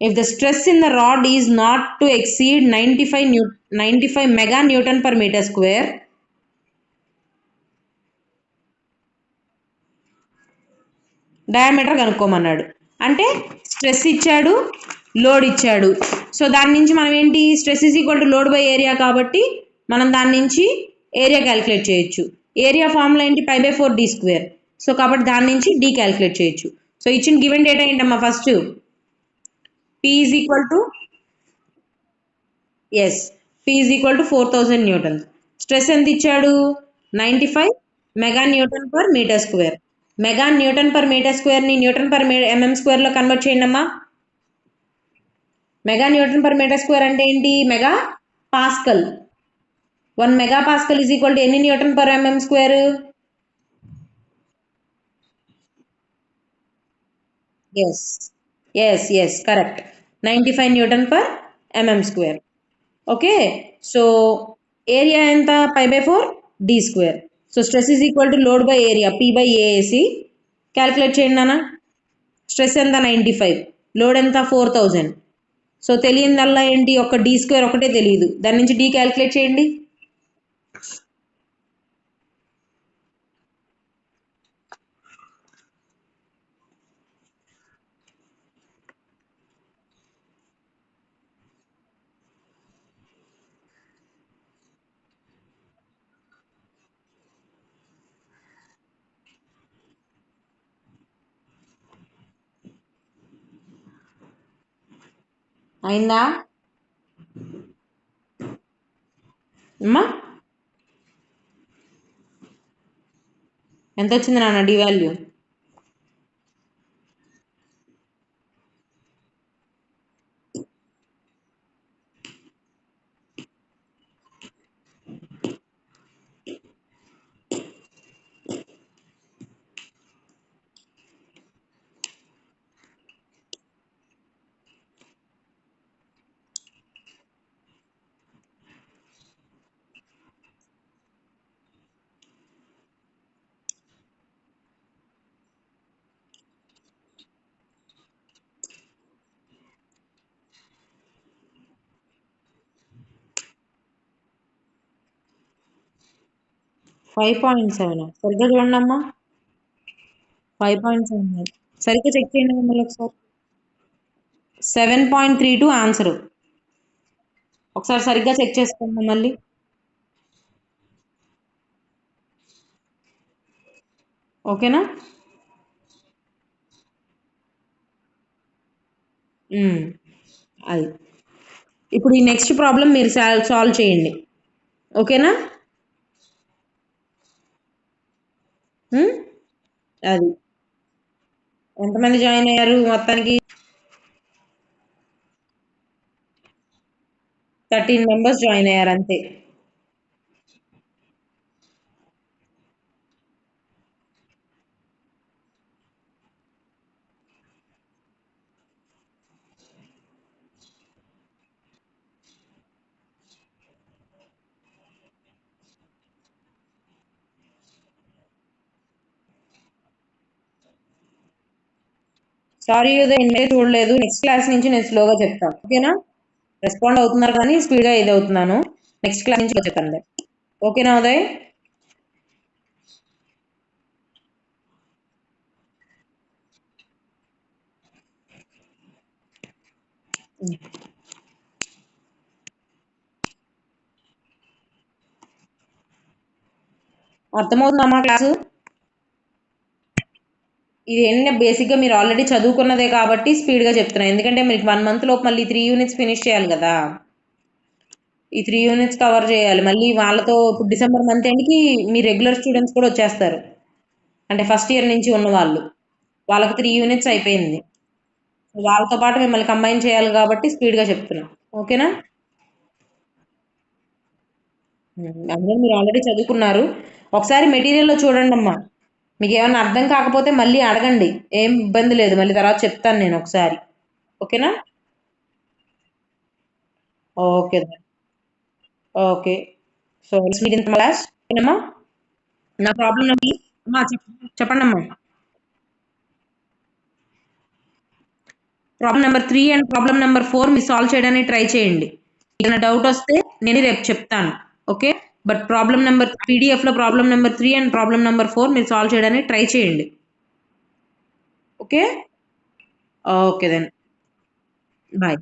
If the stress in the rod is not to exceed 95 mega newton per metre square diameter కనుక్కోమన్నాడు. అంటే స్ట్రెస్ ఇచ్చాడు లోడ్ ఇచ్చాడు. సో దాని నుంచి మనం ఏంటి stress is equal to load by area కాబట్టి మనం దాని నుంచి ఏరియా క్యాలిక్యులేట్ చేయొచ్చు. ఏరియా ఫార్ములా ఏంటి π/4 డి స్క్వేర్. సో కాబట్టి దాని నుంచి డి క్యాలిక్యులేట్ చేయొచ్చు. సో ఇచ్చిన గివెన్ డేటా ఏంటమ్మా first P is equal to yes P is equal to 4000 newtons. Stress ఎంత ఇచ్చాడు 95 mega newton per metre square. Mega newton per metre స్క్వేర్ని న్యూటన్ పర్ ఎంఎం స్క్వేర్లో కన్వర్ట్ చేయండి అమ్మా. Mega newton per metre square అంటే ఏంటి mega pascal. 1 mega pascal is equal to ఎన్ని newton per MM square yes yes, correct. 95 Newton per mm square. Okay. So area ఎంత pi by 4 D square. So stress is equal to load by area P by ఏఏసి. క్యాలిక్యులేట్ చేయండి నాన్న. స్ట్రెస్ ఎంత 95, లోడ్ ఎంత 4000. సో తెలియనిదల్లా ఏంటి, ఒక డి స్క్వేర్ ఒకటే తెలియదు, దాని నుంచి డి క్యాలిక్యులేట్ చేయండి. అయిందా అమ్మా? ఎంత వచ్చింది నాన్న డి వాల్యూ? 5.7 సరిగ్గా చూడండి అమ్మా. 5.7 సరిగ్గా చెక్ చేయండి మమ్మల్ని ఒకసారి. 7.32 ఆన్సరు. ఒకసారి సరిగ్గా చెక్ చేసుకోండి మళ్ళీ. ఓకేనా? అది ఇప్పుడు ఈ నెక్స్ట్ ప్రాబ్లం మీరు సాల్వ్ చేయండి. ఓకేనా? అది ఎంతమంది జాయిన్ అయ్యారు మొత్తానికి? 13 మెంబర్స్ జాయిన్ అయ్యారు అంతే. సారీ చూడలేదు, నెక్స్ట్ క్లాస్ నుంచి నేను స్లోగా చెప్తాను. ఓకేనా? రెస్పాండ్ అవుతున్నారు కానీ స్పీడ్గా ఇది అవుతున్నాను. నెక్స్ట్ క్లాస్ నుంచి చెప్తాను. ఓకేనా ఉదయ్? అర్థమవుతుందమ్మా క్లాసు? ఇది ఏంటంటే బేసిక్గా మీరు ఆల్రెడీ చదువుకున్నదే కాబట్టి స్పీడ్గా చెప్తున్నాను. ఎందుకంటే మీకు 1 month లోపు మళ్ళీ 3 units ఫినిష్ చేయాలి కదా. ఈ 3 units కవర్ చేయాలి. మళ్ళీ వాళ్ళతో ఇప్పుడు డిసెంబర్ మంత్ ఎండ్కి మీ రెగ్యులర్ స్టూడెంట్స్ కూడా వచ్చేస్తారు. అంటే ఫస్ట్ ఇయర్ నుంచి ఉన్న వాళ్ళు, వాళ్ళకి 3 units అయిపోయింది. వాళ్ళతో పాటు మిమ్మల్ని కంబైన్ చేయాలి కాబట్టి స్పీడ్గా చెప్తున్నాం. ఓకేనా? అందులో మీరు ఆల్రెడీ చదువుకున్నారు. ఒకసారి మెటీరియల్లో చూడండి అమ్మా. మీకు ఏమైనా అర్థం కాకపోతే మళ్ళీ అడగండి, ఏం ఇబ్బంది లేదు, మళ్ళీ తర్వాత చెప్తాను నేను ఒకసారి. ఓకేనా? Okay okay. So meet in class. ఓకేనమ్మా? నా ప్రాబ్లం అమ్మా చెప్పండి అమ్మా. Problem number 3 and problem number 4 మీరు సాల్వ్ చేయడానికి ట్రై చేయండి. ఏదైనా డౌట్ వస్తే నేను రేపు చెప్తాను. ఓకే? బట్ ప్రాబ్లం నెంబర్ పీడిఎఫ్లో problem number 3 and problem number 4 మీరు సాల్వ్ చేయడానికి ట్రై చేయండి. ఓకే? Okay then. బాయ్.